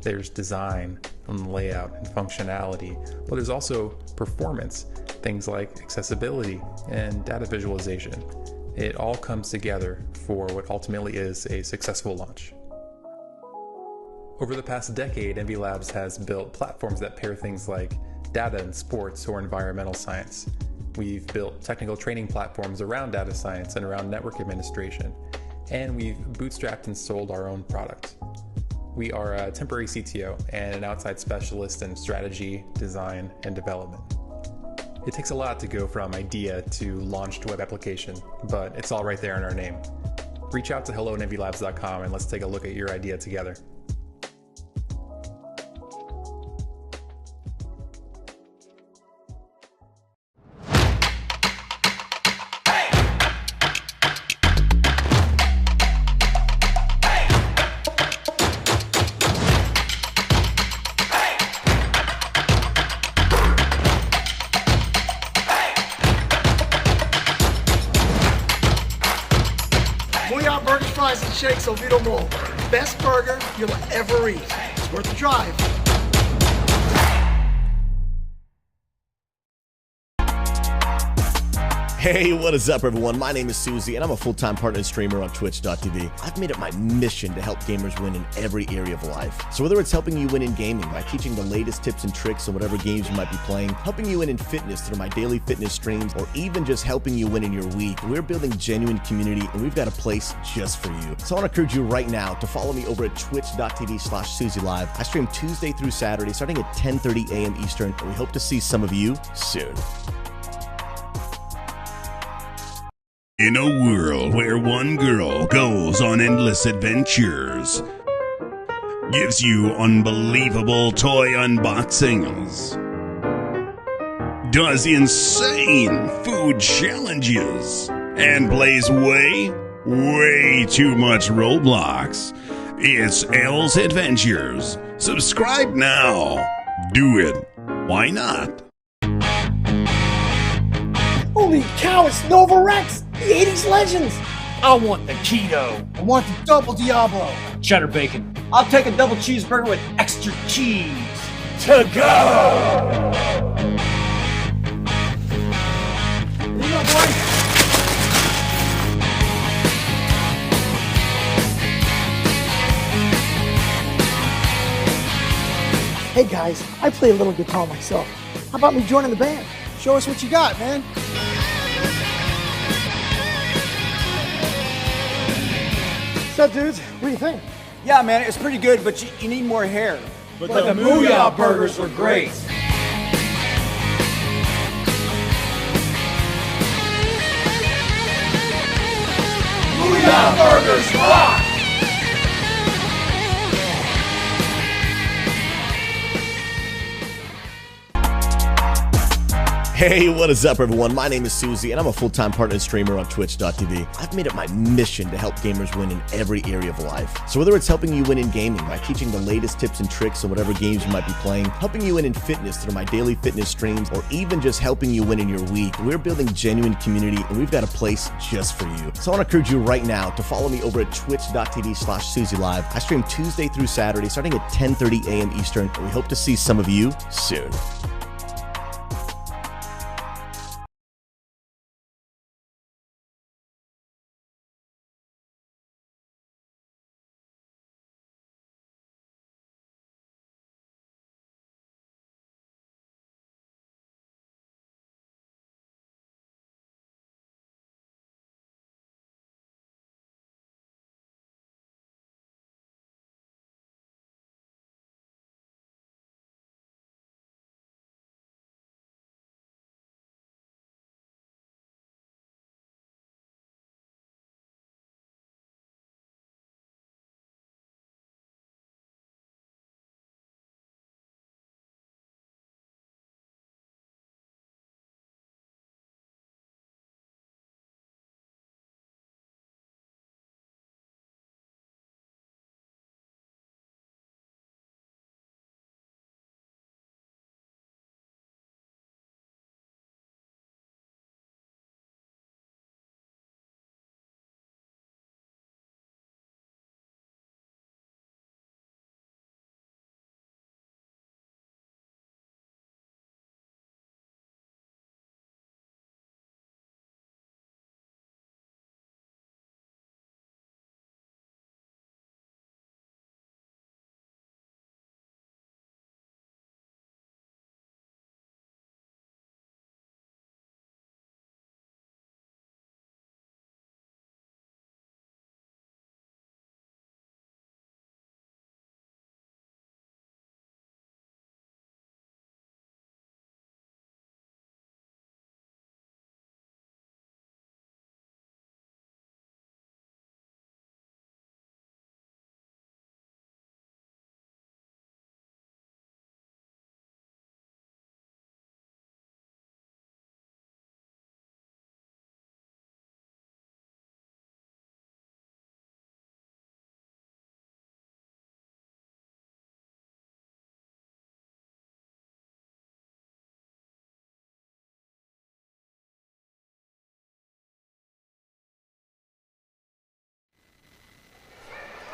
[SPEAKER 1] There's design and layout and functionality, but there's also performance, things like accessibility and data visualization. It all comes together for what ultimately is a successful launch. Over the past decade, Envy Labs has built platforms that pair things like data and sports or environmental science. We've built technical training platforms around data science and around network administration, and we've bootstrapped and sold our own product. We are a temporary CTO and an outside specialist in strategy, design, and development. It takes a lot to go from idea to launched web application, but it's all right there in our name. Reach out to hello@envylabs.com and let's take a look at your idea together.
[SPEAKER 2] Burgers, fries, and shakes, Oviedo Mall. Best burger you'll ever eat. It's worth the drive.
[SPEAKER 3] Hey, what is up, everyone? My name is Susie, and I'm a full-time partner and streamer on Twitch.tv. I've made it my mission to help gamers win in every area of life. So whether it's helping you win in gaming by teaching the latest tips and tricks on whatever games you might be playing, helping you win in fitness through my daily fitness streams, or even just helping you win in your week, we're building genuine community, and we've got a place just for you. So I want to encourage you right now to follow me over at twitch.tv/SusieLive. I stream Tuesday through Saturday, starting at 10:30 a.m. Eastern, and we hope to see some of you soon.
[SPEAKER 8] In a world where one girl goes on endless adventures, gives you unbelievable toy unboxings, does insane food challenges, and plays way too much Roblox, it's L's Adventures. Subscribe now. Do it. Why not?
[SPEAKER 2] Holy cow, it's Nova Rex! The 80s legends!
[SPEAKER 10] I want the keto.
[SPEAKER 2] I want the double Diablo.
[SPEAKER 10] Cheddar bacon.
[SPEAKER 11] I'll take a double cheeseburger with extra cheese.
[SPEAKER 10] To go!
[SPEAKER 2] Here you go, boy. Hey guys, I play a little guitar myself. How about me joining the band? Show us what you got, man. What's up, dudes? What do you think?
[SPEAKER 11] Yeah, man, it's pretty good, but you need more hair.
[SPEAKER 10] But the Booyah burgers were great. Booyah burgers rock!
[SPEAKER 3] Hey, what is up, everyone? My name is Susie, and I'm a full-time partner and streamer on Twitch.tv. I've made it my mission to help gamers win in every area of life. So whether it's helping you win in gaming by teaching the latest tips and tricks on whatever games you might be playing, helping you win in fitness through my daily fitness streams, or even just helping you win in your week, we're building genuine community, and we've got a place just for you. So I want to encourage you right now to follow me over at twitch.tv/SusieLive. I stream Tuesday through Saturday, starting at 10:30 a.m. Eastern, and we hope to see some of you soon.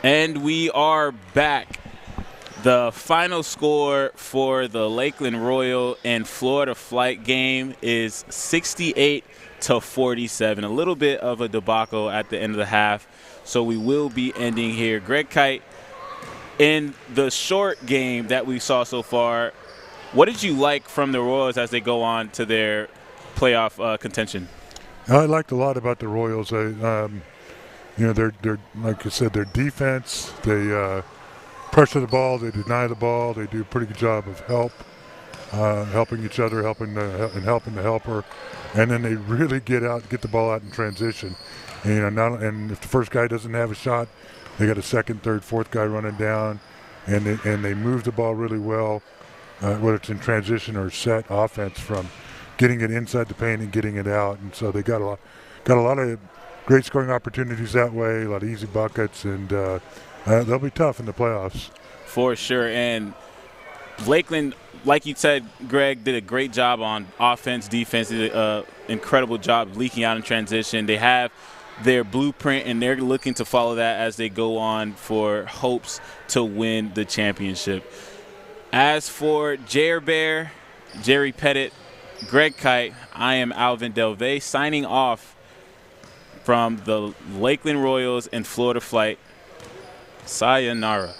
[SPEAKER 4] And we are back. The final score for the Lakeland Royal and Florida Flight game is 68-47. A little bit of a debacle at the end of the half, so we will be ending here. Greg Kite, in the short game that we saw so far, what did you like from the Royals as they go on to their playoff contention?
[SPEAKER 5] I liked a lot about the Royals. They're like I said, their defense. They pressure the ball. They deny the ball. They do a pretty good job of helping each other, helping the helper, and then they really get the ball out in transition. And if the first guy doesn't have a shot, they got a second, third, fourth guy running down, and they move the ball really well, whether it's in transition or set offense, from getting it inside the paint and getting it out. And so they got a lot of great scoring opportunities that way, a lot of easy buckets, and they'll be tough in the playoffs.
[SPEAKER 4] For sure. And Lakeland, like you said, Greg, did a great job on offense, defense, did an incredible job leaking out in transition. They have their blueprint, and they're looking to follow that as they go on for hopes to win the championship. As for Jer Bear, Jerry Pettit, Greg Kite, I am Alvin Delvey signing off from the Lakeland Royals and Florida Flight. Sayonara.